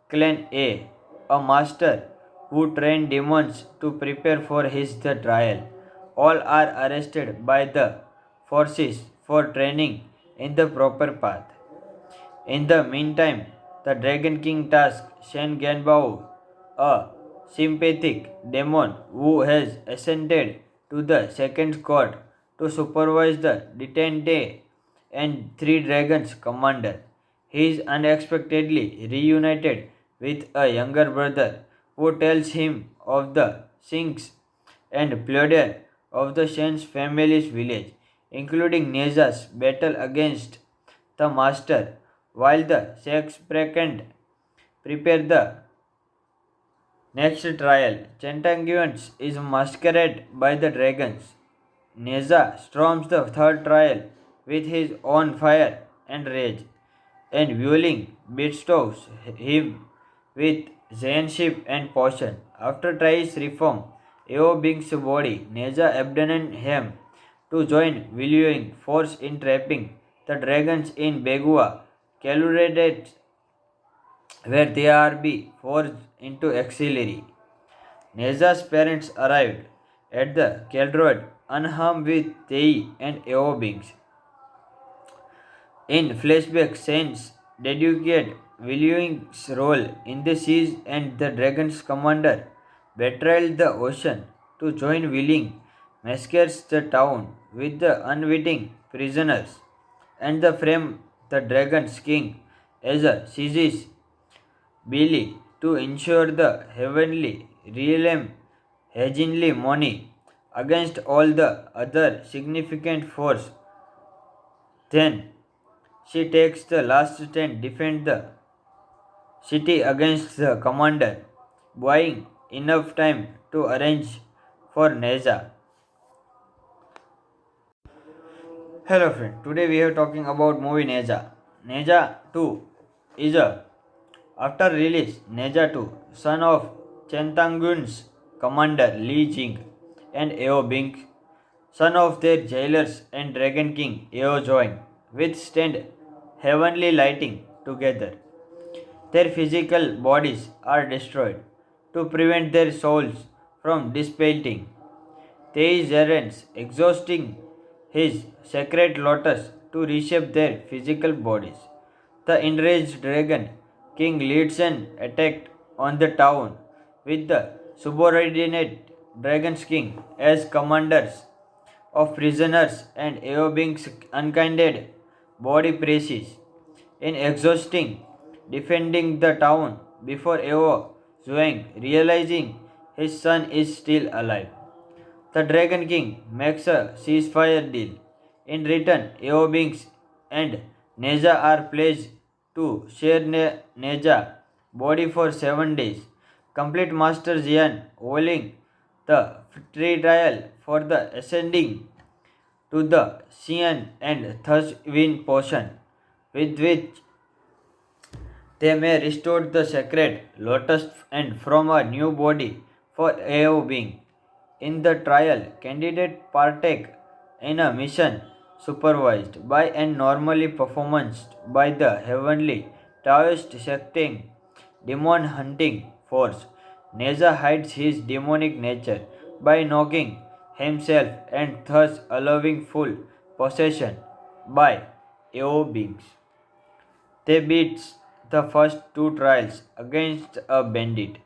Clan a master who trained demons to prepare for his the trial. All are arrested by the forces for training in the proper path. In the meantime, the Dragon King tasks Shen Genbao, a sympathetic demon who has ascended to the second court, to supervise the detente and 3 dragons commander. He is unexpectedly reunited with a younger brother who tells him of the sinks and plunder of the Shen's family's village, including Neza's battle against the master, while the Shakespeare prepare the next trial. Chantanguans is masqueraded by the dragons. Neza storms the third trial with his own fire and rage, and Wuling bestows him with Zainship and potion. After tries reform, Eo Bing's body, Neza abandoned him to join Wuling force in trapping the dragons in Begua, Caluradet, where they are be forced into auxiliary. Neza's parents arrived at the Keldroid unharmed with Tei and Eobings. In flashback scenes, dedicate William's role in the siege and the dragon's commander betrayed the ocean to join Willing, massacres the town with the unwitting prisoners, and the frame the dragon's king Azure seizes Billy to ensure the heavenly realm hegemony against all the other significant force. Then she takes the last stand defend the city against the commander, buying enough time to arrange for Neza. Hello friend, today we are talking about movie Neza. Neza 2 is a after release Neza 2, son of Chentangun's commander Li Jing and Eo Bing, son of their jailers and Dragon King Eo Join, withstand heavenly lighting together. Their physical bodies are destroyed to prevent their souls from dissipating. Theis exhausting his sacred lotus to reshape their physical bodies. The enraged dragon king leads an attack on the town with the subordinate dragon's king as commanders of prisoners and Eobing's unkinded body presses. In exhausting defending the town before Eo Zhuang realizing his son is still alive. The Dragon King makes a ceasefire deal. In return, Eobings and Neja are pledged to share Neja body for 7 days. Complete Master Jian holding the free trial for the ascending to the Xian and thus win potion, with which they may restore the sacred lotus and from a new body for Eo being. In the trial, candidate partake in a mission supervised by and normally performed by the heavenly Taoist secting demon hunting force. Neza hides his demonic nature by knocking himself and thus allowing full possession by Eo beings. They beat the first two trials against a bandit,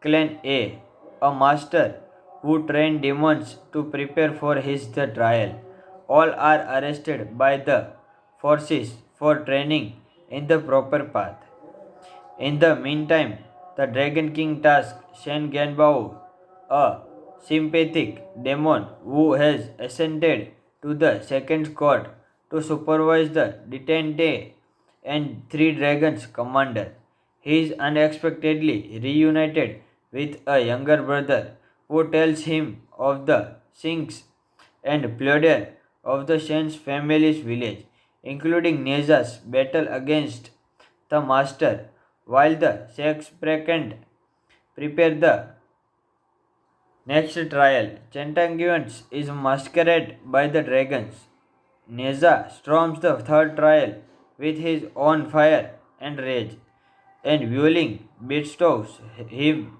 Clan a master who trained demons to prepare for his the trial. All are arrested by the forces for training in the proper path. In the meantime, the Dragon King tasks Shen Genbao, a sympathetic demon who has ascended to the second court, to supervise the detente and three dragons commander. He is unexpectedly reunited with a younger brother who tells him of the sinks and plunder of the Shen's family's village, including Neza's battle against the master, while the Shakespeare prepare the next trial. Chantanguans is masqueraded by the dragons. Neza storms the third trial with his own fire and rage, and Wuling bestows him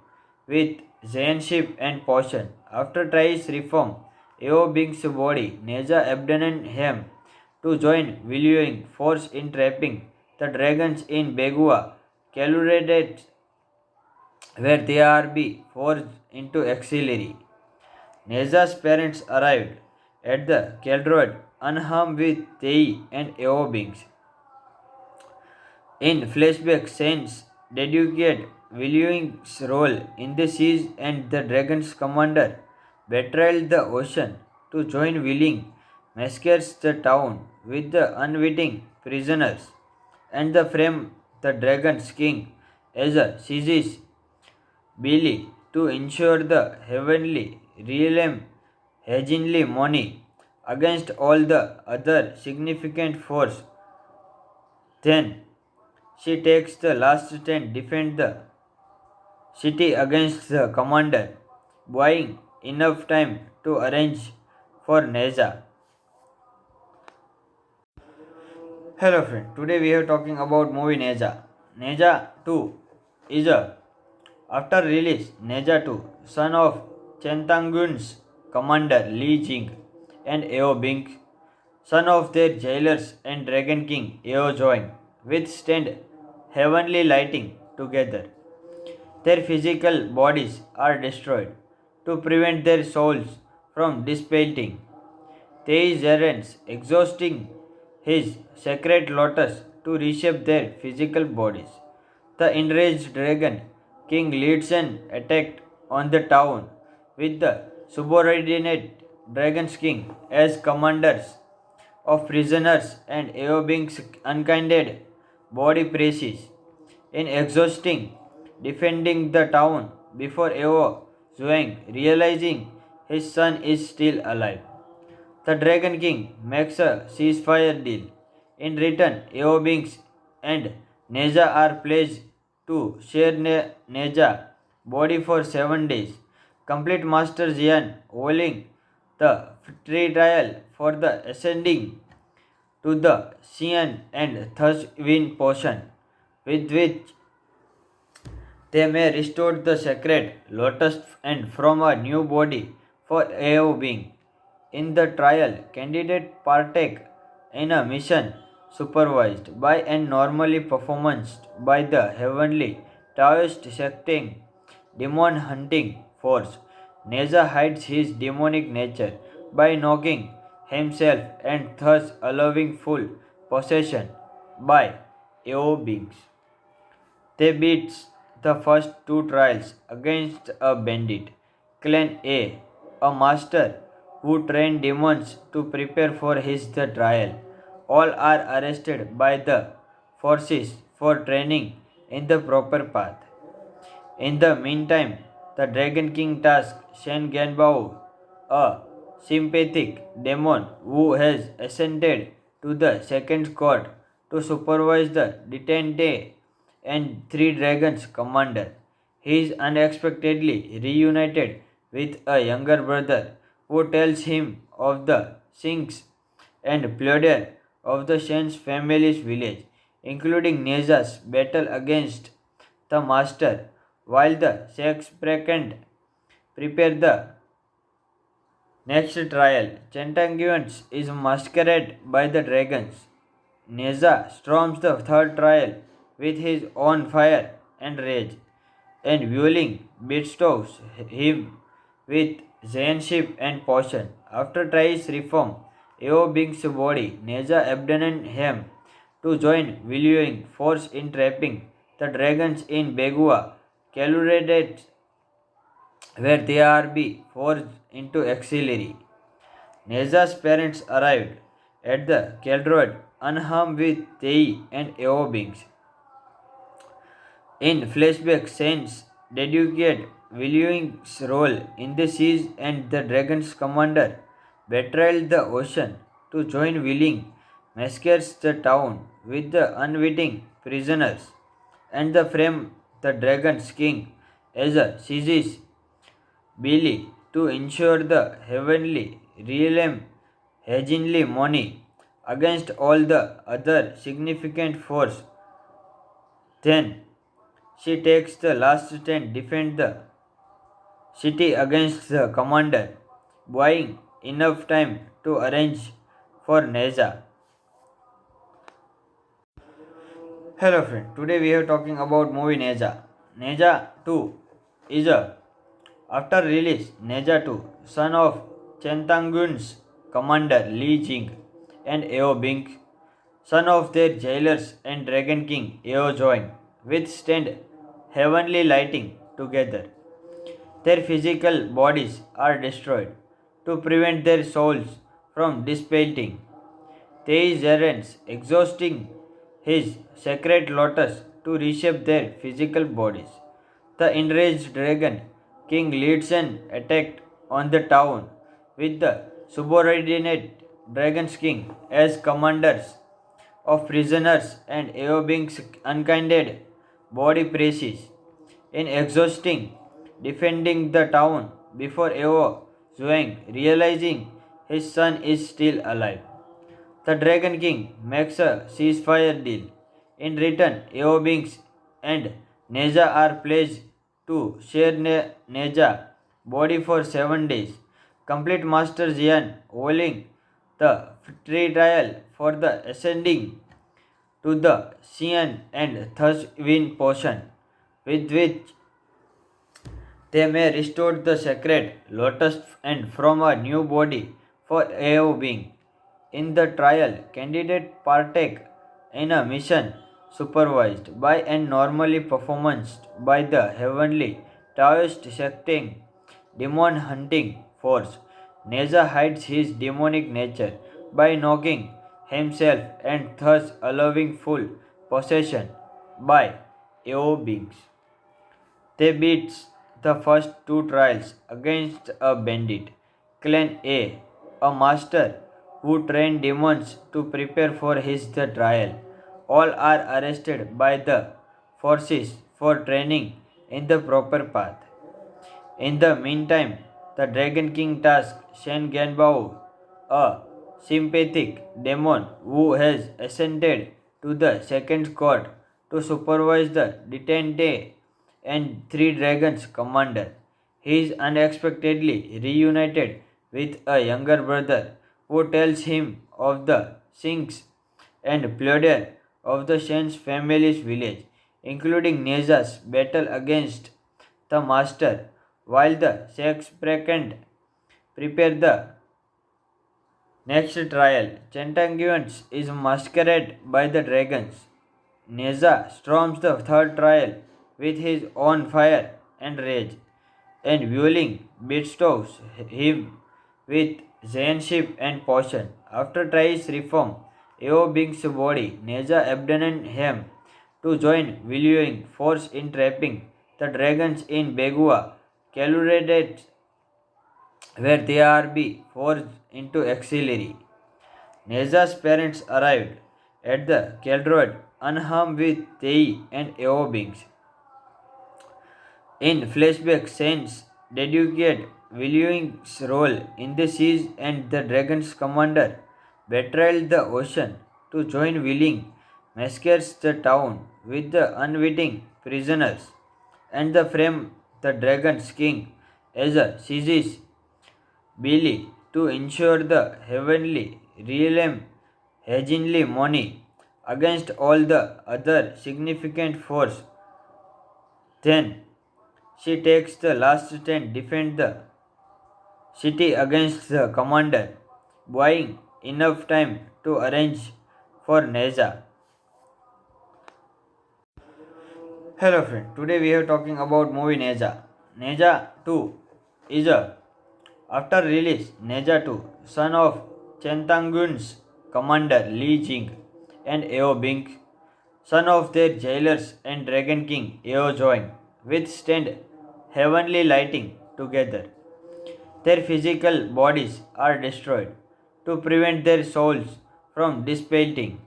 with Zainship and potion. After tries reform, Eo Bing's body, Neza abandoned him to join Wuling force in trapping the dragons in Begua, Calurated, where they are be forced into auxiliary. Neza's parents arrived at the Keldroid unharmed with Tei and Eobings. In flashback scenes, dedicate William's role in the siege and the dragon's commander betrayed the ocean to join Willing, massacres the town with the unwitting prisoners, and the frame the dragon's king as a seizes Billy to ensure the heavenly realm heavenly money against all the other significant force. Then she takes the last stand defend the city against the commander, buying enough time to arrange for Neza. Hello friend, today we are talking about movie Neza. Neza 2 is a after release Neza 2, son of Chentangun's commander Li Jing and Eo Bing, son of their jailers and Dragon King Eo Join, withstand heavenly lighting together. Their physical bodies are destroyed to prevent their souls from dissipating. They errands exhausting his sacred lotus to reshape their physical bodies. The enraged dragon king leads an attack on the town with the subordinate dragon's king as commanders of prisoners and Eobing's unkinded body presses. In exhausting defending the town before Eo Zhuang realizing his son is still alive. The Dragon King makes a ceasefire deal. In return, Eobings and Neja are pledged to share Neja body for 7 days. Complete Master Jian holding the free trial for the ascending to the Xian and thus win potion, with which they may restore the sacred lotus and from a new body for Eo being. In the trial, candidate partake in a mission supervised by and normally performed by the heavenly Taoist secting demon hunting force. Neza hides his demonic nature by knocking himself and thus allowing full possession by AO beings. They beat the first two trials against a bandit, Clan a master who trained demons to prepare for his the trial. All are arrested by the forces for training in the proper path. In the meantime, the Dragon King tasks Shen Genbao, a sympathetic demon who has ascended to the second court, to supervise the detente and three dragons commander. He is unexpectedly reunited with a younger brother who tells him of the sinks and plunder of the Shen's family's village, including Neza's battle against the master, while the Shakespearean prepare the next trial. Chantanguans is masqueraded by the dragons. Neza storms the third trial with his own fire and rage, and Wuling bestows him with Zainship and potion. After tries reform, Eo Bing's body, Neza abandoned him to join Wuling force in trapping the dragons in Begua, Caluradet, where they are be forced into auxiliary. Neza's parents arrived at the Keldroid unharmed with Tei and Eo Bings. In flashback scenes, dedicate William's role in the siege and the Dragon's commander betrayed the ocean to join Willing, massacres the town with the unwitting prisoners, and the frame the Dragon's king as a seizes Billy to ensure the heavenly realm hegemony against all the other significant force. Then she takes the last stand defend the city against the commander, buying enough time to arrange for Neza. Hello friend, today we are talking about movie Neza. Neza 2 is a after release Neza 2, son of Chentangun's commander Li Jing and Eo Bing, son of their jailers and Dragon King Eo join, withstand heavenly lighting together. Their physical bodies are destroyed to prevent their souls from dissipating. They errands exhausting his sacred lotus to reshape their physical bodies. The enraged dragon king leads an attack on the town with the subordinate dragon's king as commanders of prisoners and Eobing's unkinded body presses. In exhausting defending the town before Eo Zhuang realizing his son is still alive. The Dragon King makes a ceasefire deal. In return, Eobings and Neza are pledged to share Neza body for 7 days. Complete Master Jian holding the free trial for the ascending to the Xian and thus win potion, with which they may restore the sacred lotus and from a new body for Eo being. In the trial, candidate partake in a mission supervised by and normally performed by the heavenly Taoist secting demon hunting force. Neza hides his demonic nature by knocking himself and thus allowing full possession by Eo beings. They beat the first two trials against a bandit, Clan a master who trained demons to prepare for his the trial. All are arrested by the forces for training in the proper path. In the meantime, the Dragon King tasks Shen Genbao, a sympathetic demon who has ascended to the second court, to supervise the detente and three dragons commander. He is unexpectedly reunited with a younger brother who tells him of the sinks and plunder of the Shen's family's village, including Neza's battle against the master, while the Shakespeare prepare the next trial. Centanguans is masqueraded by the dragons. Neza storms the third trial with his own fire and rage, and Vueling bestows him with Zainship and potion. After tries reform, Eo Bing's body, Neza abandoned him to join Viluing force in trapping the dragons in Begua, Calurated, where they are be forced into auxiliary. Neza's parents arrived at the Keldroid unharmed with Tei and Eobings. In flashback scenes, dedicate William's role in the siege and the dragon's commander betrayed the ocean to join Willing, massacres the town with the unwitting prisoners, and the frame the dragon's king as a seizes Billy to ensure the heavenly realm hegemony against all the other significant force. Then she takes the last stand defend the city against the commander, buying enough time to arrange for Neza. Hello friend, today we are talking about movie Neza. Neza 2 is a after release Neza 2, son of Chentangun's commander Li Jing and Eo Bing, son of their jailers and Dragon King Eo join, withstand heavenly lighting together. Their physical bodies are destroyed to prevent their souls from dissipating.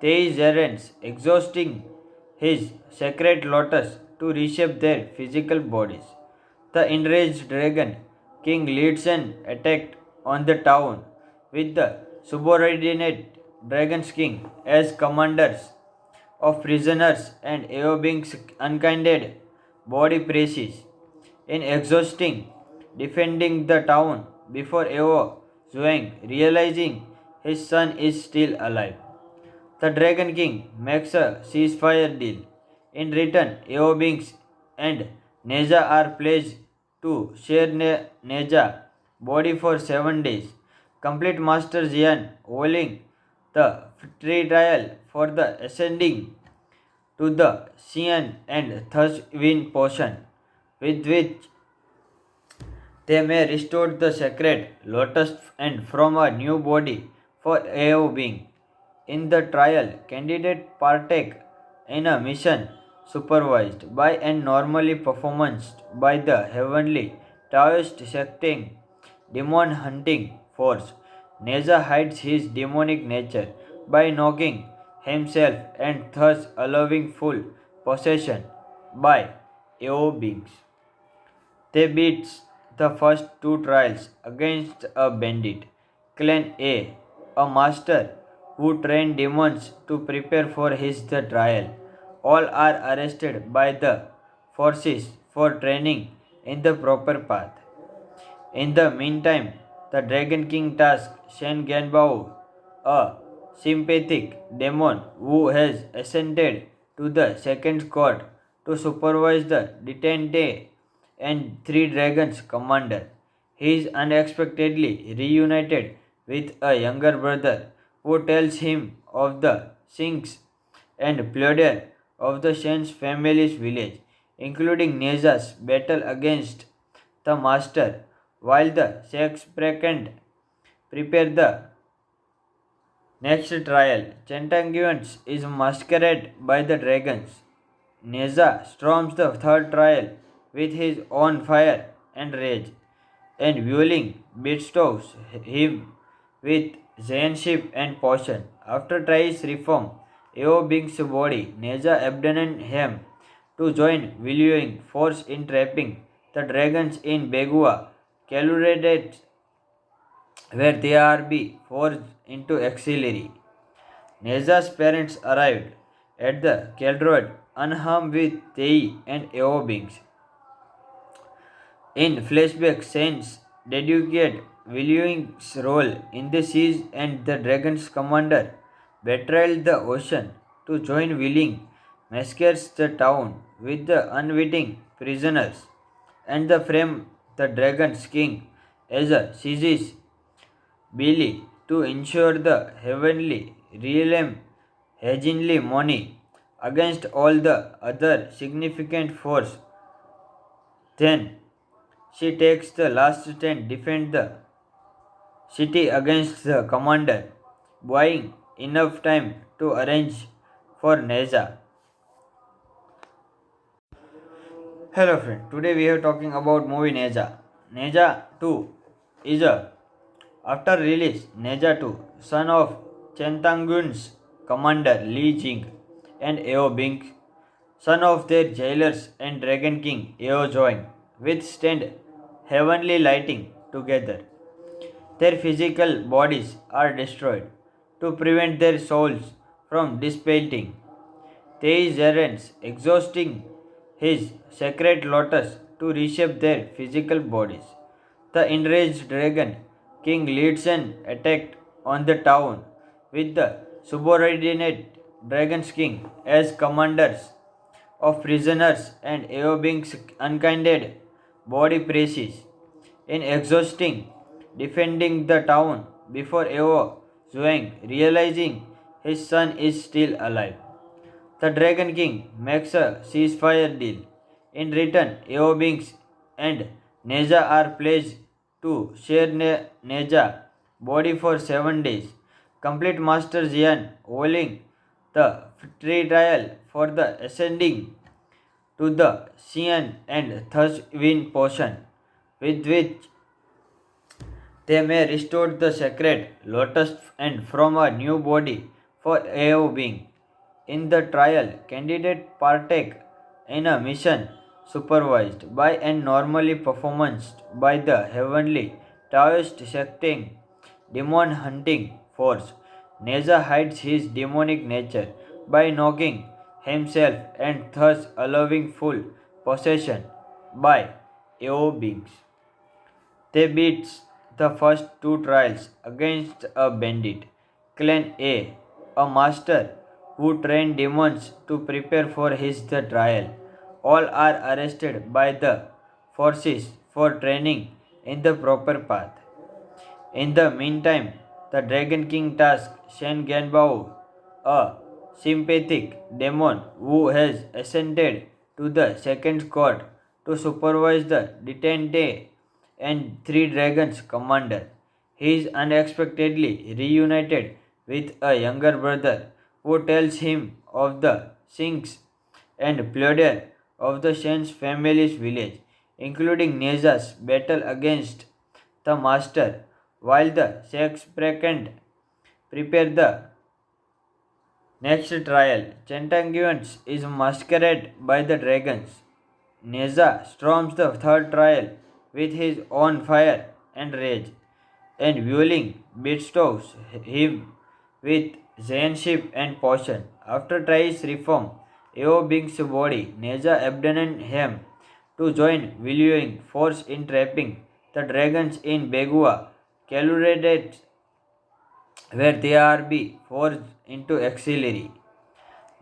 They errands, exhausting his sacred lotus to reshape their physical bodies. The enraged dragon king leads an attack on the town with the subordinate dragon's king as commanders of prisoners and Eobing's unkinded body praises. In exhausting defending the town before Eo Zhuang realizing his son is still alive. The Dragon King makes a ceasefire deal. In return, Eobings and Neja are pledged to share Neja body for 7 days. Complete Master Jian holding the free trial for the ascending to the Xian and thus win potion, with which they may restore the sacred lotus and from a new body for Eo being. In the trial, candidate partake in a mission supervised by and normally performed by the heavenly Taoist secting demon hunting force. Neza hides his demonic nature by knocking himself and thus allowing full possession by Eo beings. They beat the first 2 trials against a bandit, Clan a master who trained demons to prepare for his the trial. All are arrested by the forces for training in the proper path. In the meantime, the Dragon King tasks Shen Ganbao, a sympathetic demon who has ascended to the second court, to supervise the detente and 3 dragons commander. He is unexpectedly reunited with a younger brother who tells him of the sinks and plunder of the Shen's family's village, including Neza's battle against the master, while the Shakespeare prepare the next trial. Centanguans is masqueraded by the dragons. Neza storms the third trial with his own fire and rage, and Vueling bestows him with Zainship and potion. After tries reform, Eo Bing's body, Neza abandoned him to join Viluing force in trapping the dragons in Begua, Calurated, where they are be forced into auxiliary. Neza's parents arrived at the Keldroid unharmed with Tei and Eobings. In flashback scenes, dedicate William's role in the siege and the Dragon's commander betrayed the ocean to join Willing massacres the town with the unwitting prisoners and the frame the Dragon's king as a seizes Billy to ensure the heavenly realm hegemony against all the other significant force. Then she takes the last stand defend the city against the commander, buying enough time to arrange for Neza. Hello friend, today we are talking about movie Neza. Neza 2 is a after release Neza 2, son of Chentangun's commander Li Jing and Eo Bing, son of their jailers and Dragon King Eo Join, withstand heavenly lighting together. Their physical bodies are destroyed to prevent their souls from dissipating. Theizerans exhausting his sacred lotus to reshape their physical bodies. The enraged dragon king leads an attack on the town with the subordinate dragon's king as commanders of prisoners and Eobing's unkinded body presses. In exhausting defending the town before Eo Zhuang realizing his son is still alive. The Dragon King makes a ceasefire deal. In return, Eobings and Neja are pledged to share Neja body for 7 days. Complete Master Jian holding the free trial for the ascending to the Xian and thus win potion, with which they may restore the sacred lotus and from a new body for Eo being. In the trial, candidate partake in a mission supervised by and normally performed by the heavenly Taoist secting demon hunting force. Neza hides his demonic nature by knocking himself and thus allowing full possession by Eo beings. They beat the first 2 trials against a bandit, Clan a master who trained demons to prepare for his the trial. All are arrested by the forces for training in the proper path. In the meantime, the Dragon King tasks Shen Genbao, a sympathetic demon who has ascended to the second court, to supervise the detente and 3 dragons commander. He is unexpectedly reunited with a younger brother who tells him of the sinks and plunder of the Shen's family's village, including Neza's battle against the master, while the Shakespearean prepare the next trial. Centanguans is masqueraded by the dragons. Neza storms the third trial with his own fire and rage, and Wuling bestows him with Zainship and potion. After tries reform, Eo Bing's body, Neza abandoned him to join Willing force in trapping the dragons in Begua, Calurated, where they are be forced into auxiliary.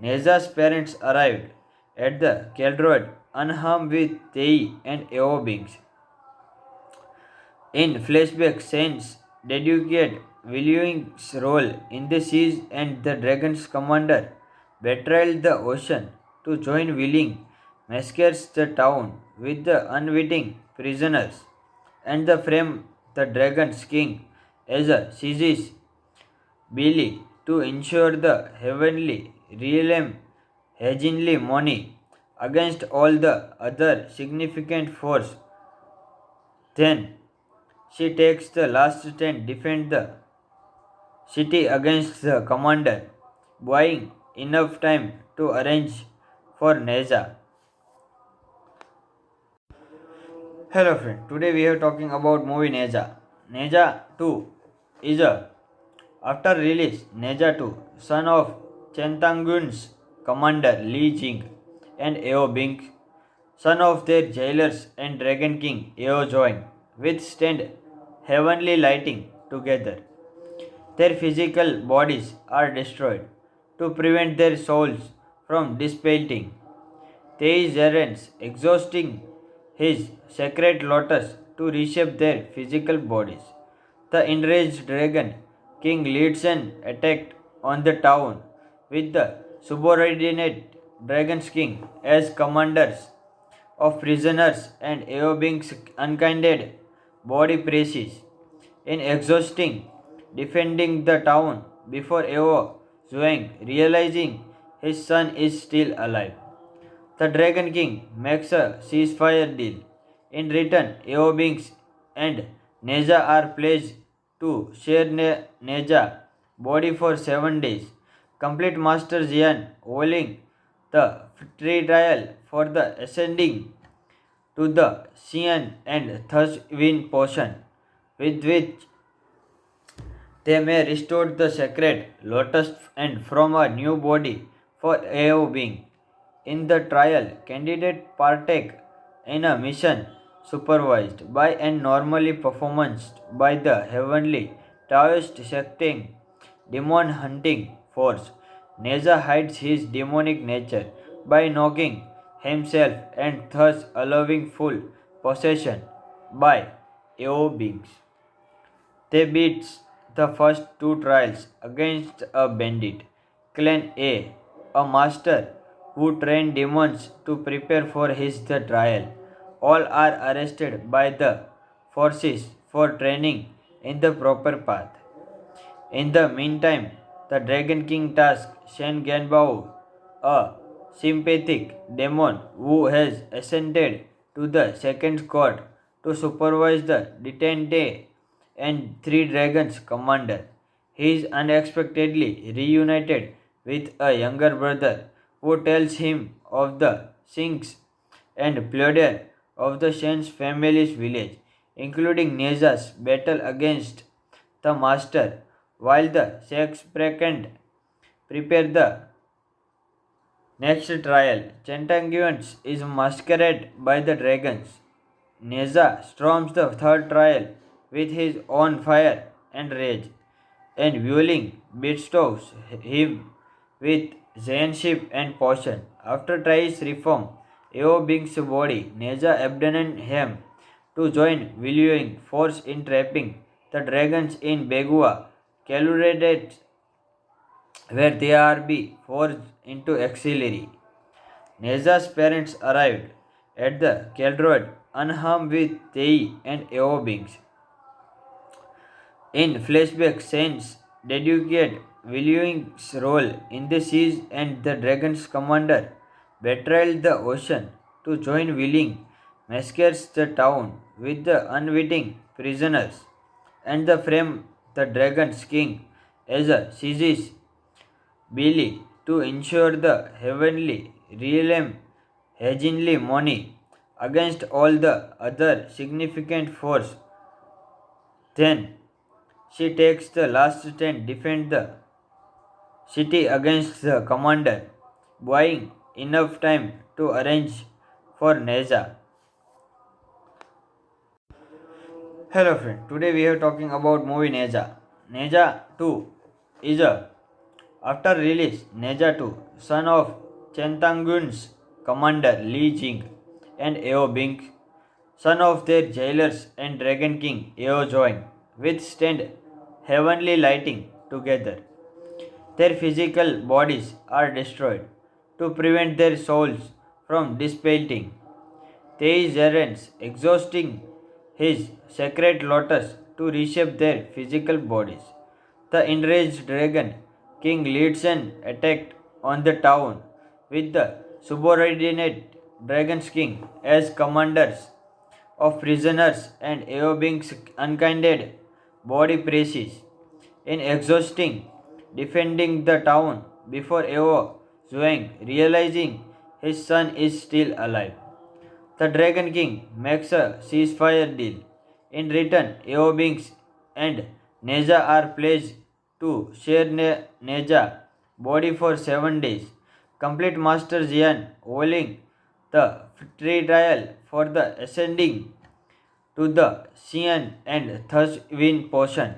Neza's parents arrived at the Keldroid unharmed with Tei and Eobings. In flashback scenes, dedicate William's role in the siege and the dragon's commander betrayed the ocean to join Willing massacres the town with the unwitting prisoners and the frame the dragon's king as a seizes Billy to ensure the heavenly realm hegemony against all the other significant force. Then she takes the last stand defend the city against the commander, buying enough time to arrange for Neza. Hello friend, today we are talking about movie Neza. Neza 2 is a after release Neza 2, son of Chentangun's commander Li Jing and Eo Bing, son of their jailers and Dragon King Eo Join, withstand heavenly lighting together. Their physical bodies are destroyed to prevent their souls from dissipating. These errands exhausting his sacred lotus to reshape their physical bodies. The enraged dragon king leads an attack on the town with the subordinate dragon's king as commanders of prisoners and Eobing's unkinded body presses. In exhausting defending the town before Eo Zhuang realizing his son is still alive. The Dragon King makes a ceasefire deal. In return, Eobings and Neja are pledged to share Neja body for 7 days. Complete Master Jian holding the free trial for the ascending to the Xian and thus win potion, with which they may restore the sacred lotus and from a new body for Eo being. In the trial, candidate partake in a mission supervised by and normally performed by the heavenly Taoist secting demon hunting force. Neza hides his demonic nature by knocking himself and thus allowing full possession by Eo beings. They beat the first two trials against a bandit, Clan a master who trained demons to prepare for his the trial. All are arrested by the forces for training in the proper path. In the meantime, the Dragon King tasks Shen Genbao, a sympathetic demon who has ascended to the second court, to supervise the detente and three dragons commander. He is unexpectedly reunited with a younger brother who tells him of the sinks and plunder of the Shen's family's village, including Neza's battle against the master, while the Shakespeare prepare the next trial. Chantanguans is masqueraded by the dragons. Neza storms the third trial with his own fire and rage, and Wuling bestows him with Zainship and potion. After tries reform, Eo Bing's body, Neza abandoned him to join Wuling force in trapping the dragons in Begua, Calurated, where they are be forced into auxiliary. Neza's parents arrived at the Keldroid unharmed with Tei and Eobings. In flashback scenes, dedicate William's role in the siege and the dragon's commander betrayed the ocean to join Willing, massacres the town with the unwitting prisoners, and the frame the dragon's king as a seizes Billy to ensure the heavenly realm heavenly money against all the other significant force. Then she takes the last stand defend the city against the commander, buying enough time to arrange for Neza. Hello friend, today we are talking about movie Neza. Neza 2 is a after release Neza 2, son of Chentangun's commander Li Jing and Eo Bing, son of their jailers and Dragon King Eo Join, withstand heavenly lighting together. Their physical bodies are destroyed to prevent their souls from dissipating. These errands exhausting his sacred lotus to reshape their physical bodies. The enraged dragon king leads an attack on the town with the subordinate dragon's king as commanders of prisoners and Eobing's unkinded body presses. In exhausting defending the town before Eo Zhuang realizing his son is still alive. The Dragon King makes a ceasefire deal. In return, Eobings and Neja are pledged to share Neja body for 7 days. Complete Master Jian holding the free trial for the ascending to the Xian and thus win potion,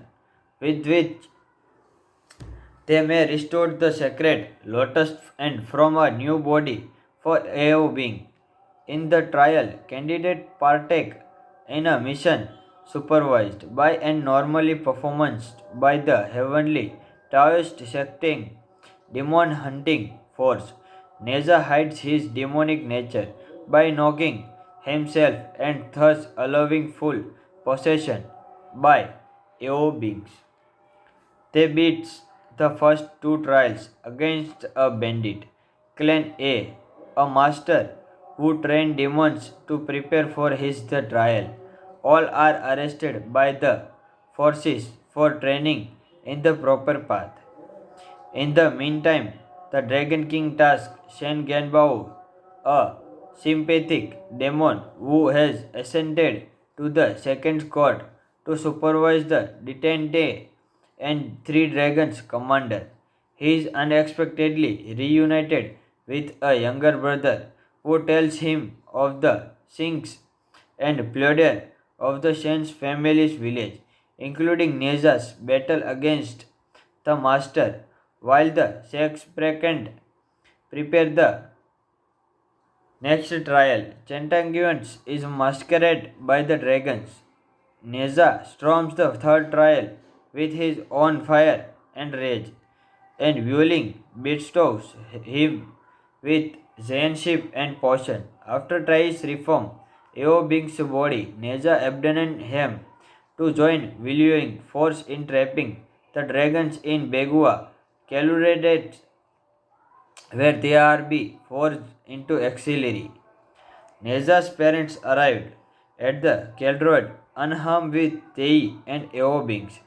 with which they may restore the sacred lotus and from a new body for AO being. In the trial, candidate partake in a mission supervised by and normally performed by the heavenly Taoist secting demon hunting force. Neza hides his demonic nature by knocking himself and thus allowing full possession by AO beings. They beat the first two trials against a bandit, Clan a master who trained demons to prepare for his the trial. All are arrested by the forces for training in the proper path. In the meantime, the Dragon King tasks Shen Genbao, a sympathetic demon who has ascended to the second court, to supervise the detente and three dragons commander. He is unexpectedly reunited with a younger brother who tells him of the sinks and plunder of the Shen's family's village, including Neza's battle against the master, while the Shakespeare prepare the next trial. Chantanguans is masqueraded by the dragons. Neza storms the third trial with his own fire and rage, and Wuling bestows him with Zainship and potion. After tries reform, Eo Bing's body, Neza abandoned him to join Wuling force in trapping the dragons in Begua, Calurated, where they are be forced into auxiliary. Neza's parents arrived at the Keldroid unharmed with Tei and Eo Bings.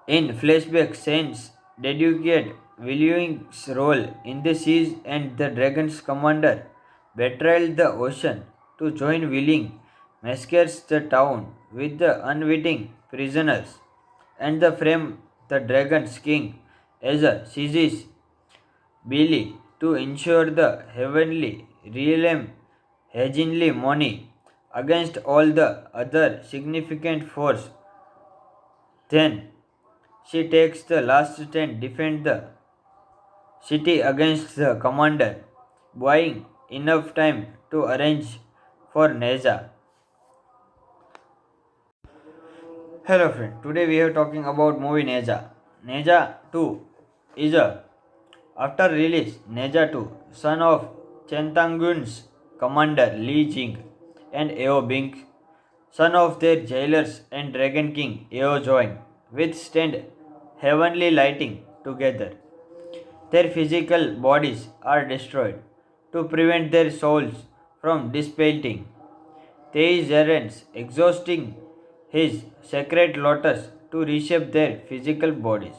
In flashback scenes, dedicate William's role in the siege and the Dragon's commander betrayed the ocean to join Willing, massacres the town with the unwitting prisoners, and the frame the Dragon's king as a seizes Billy to ensure the heavenly realm heavenly money against all the other significant force. Then she takes the last stand defend the city against the commander, buying enough time to arrange for Neza. Hello friend, today we are talking about movie Neza. Neza 2 is a after release Neza 2, son of Chentangun's commander Li Jing and Eo Bing, son of their jailers and Dragon King Eo join, withstand heavenly lighting together. Their physical bodies are destroyed to prevent their souls from dissipating. They errands, exhausting his sacred lotus to reshape their physical bodies.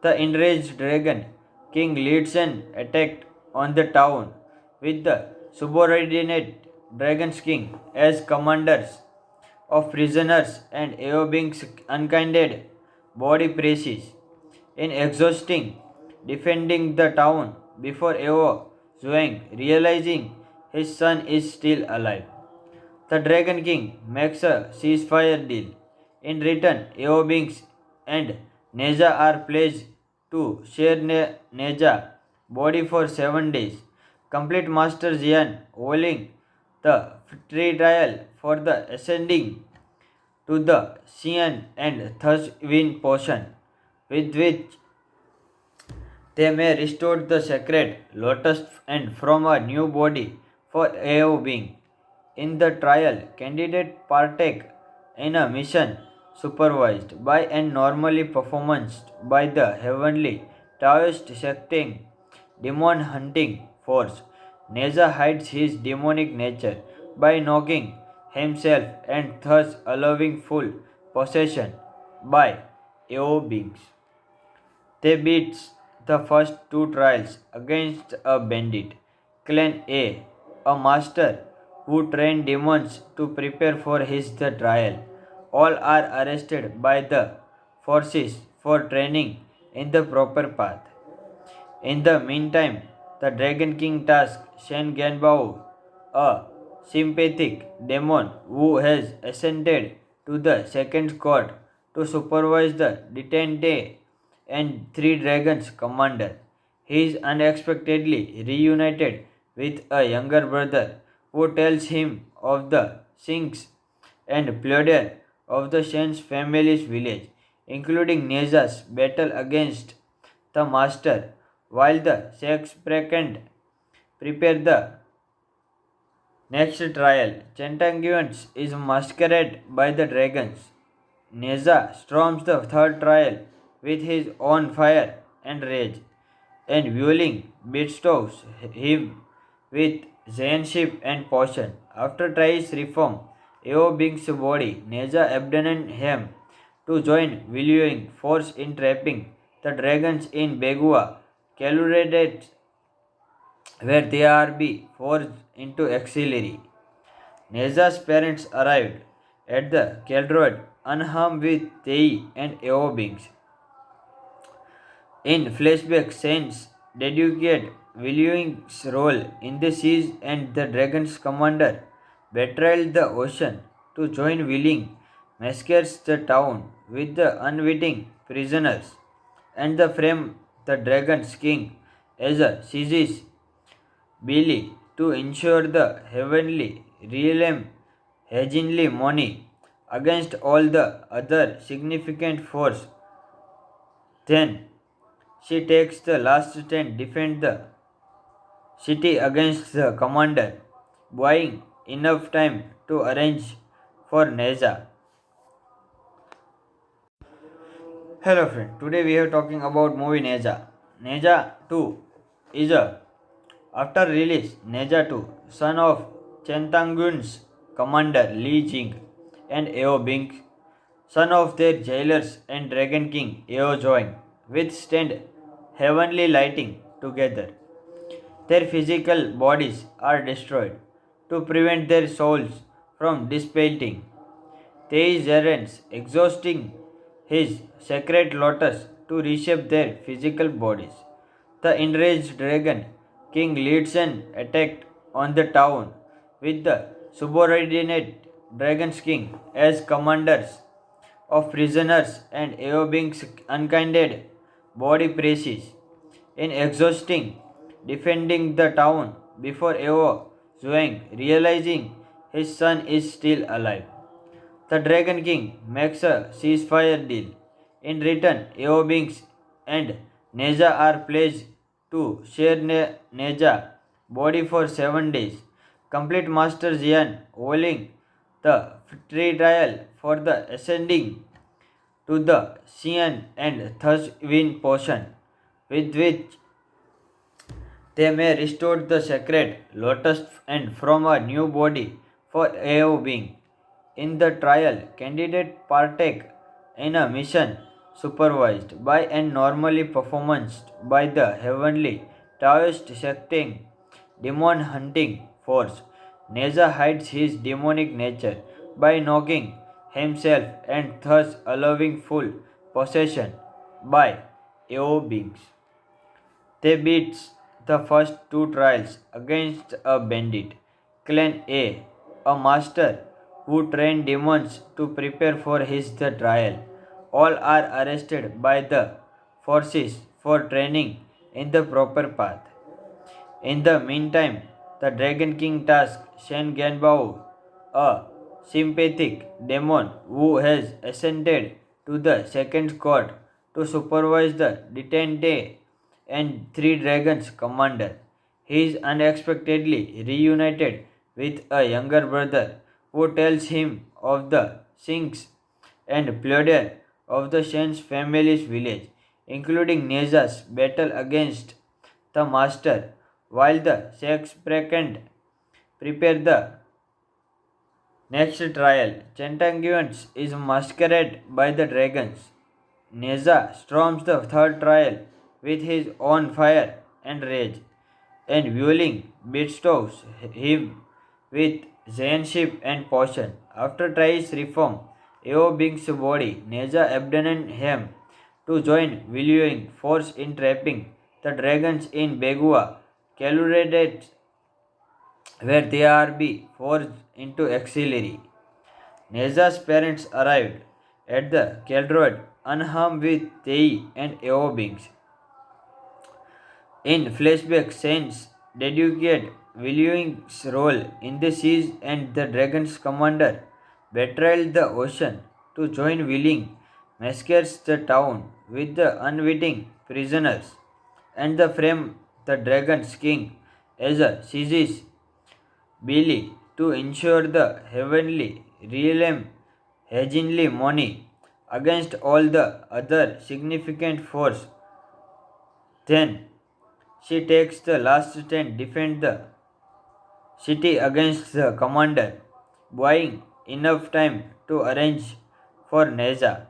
The enraged dragon king leads an attack on the town with the subordinate dragon's king as commanders of prisoners and Eobing's unkinded body praises. In exhausting defending the town before Eo Zhuang realizing his son is still alive. The Dragon King makes a ceasefire deal. In return, Eobings and Neza are pledged to share Neza body for 7 days. Complete Master Jian holding the free trial for the ascending to the Xian and thus win potion, with which they may restore the sacred lotus and from a new body for AO being. In the trial, candidate partake in a mission supervised by and normally performed by the heavenly Taoist secting demon hunting force. Neza hides his demonic nature by knocking himself and thus allowing full possession by AO beings. They beat the first two trials against a bandit, Clan a master who trained demons to prepare for his the trial. All are arrested by the forces for training in the proper path. In the meantime, the Dragon King tasks Shen Genbao, a sympathetic demon who has ascended to the second court to supervise the detente and three dragons commander. He is unexpectedly reunited with a younger brother who tells him of the sinks and plunder of the Shen's family's village, including Neza's battle against the master, while the Shakespeare prepare the next trial. Centanguans is masqueraded by the dragons. Neza storms the third trial with his own fire and rage, and Vueling bestows him with Zainship and potion. After tries reform, Eo Bing's body, Neza abandoned him to join Viluing force in trapping the dragons in Begua, Caluredet, where they are be forced into auxiliary. Neza's parents arrived at the Keldroid unharmed with Tei and Eobings. In flashback scenes, dedicate William's role in the siege and the dragon's commander betrayed the ocean to join Willing, massacres the town with the unwitting prisoners, and the frame the dragon's king as a seizes Billy to ensure the heavenly realm hegemony against all the other significant force. Then she takes the last stand defend the city against the commander, buying enough time to arrange for Neza. Hello friend, today we are talking about movie Neza. Neza 2 is a after release Neza 2, son of Chentangun's commander Li Jing and Eo Bing, son of their jailers and Dragon King Eo Join, withstand heavenly lighting together. Their physical bodies are destroyed to prevent their souls from dissipating. They errands, exhausting his sacred lotus to reshape their physical bodies. The enraged dragon king leads an attack on the town with the subordinate dragon's king as commanders of prisoners and Eobing's unkinded body presses. In exhausting defending the town before Eo Zhuang realizing his son is still alive. The Dragon King makes a ceasefire deal. In return, Eobings and Neja are pledged to share Neja body for 7 days. Complete Master Jian holding the free trial for the ascending to the Xian and thus win potion, with which they may restore the sacred lotus and from a new body for Eo being. In the trial, candidate partake in a mission supervised by and normally performed by the heavenly Taoist secting demon hunting force. Neza hides his demonic nature by knocking himself and thus allowing full possession by Eo beings. They beat the first two trials against a bandit, Clan a master who trained demons to prepare for his the trial. All are arrested by the forces for training in the proper path. In the meantime, the Dragon King tasks Shen Ganbao, a sympathetic demon who has ascended to the second court to supervise the detente and three dragons commander. He is unexpectedly reunited with a younger brother who tells him of the sinks and plunder of the Shen's family's village, including Neza's battle against the master, while the Shakespeare prepare the next trial. Centanguans is masqueraded by the dragons. Neza storms the third trial with his own fire and rage, and Vueling bestows him with Zainship and potion. After tries reform, Eo Bing's body, Neza abandoned him to join Viluing force in trapping the dragons in Begua, Caluredet, where they are be forged into auxiliary. Neza's parents arrived at the Keldrod unharmed with Tei and Eobings. In flashback scenes, dedicate William's role in the siege and the Dragon's commander betrayed the ocean to join Willing, massacres the town with the unwitting prisoners, and the frame the Dragon's king as a seizes Billy to ensure the heavenly realm hegemony against all the other significant force. Then she takes the last stand, defend the city against the commander, buying enough time to arrange for Neza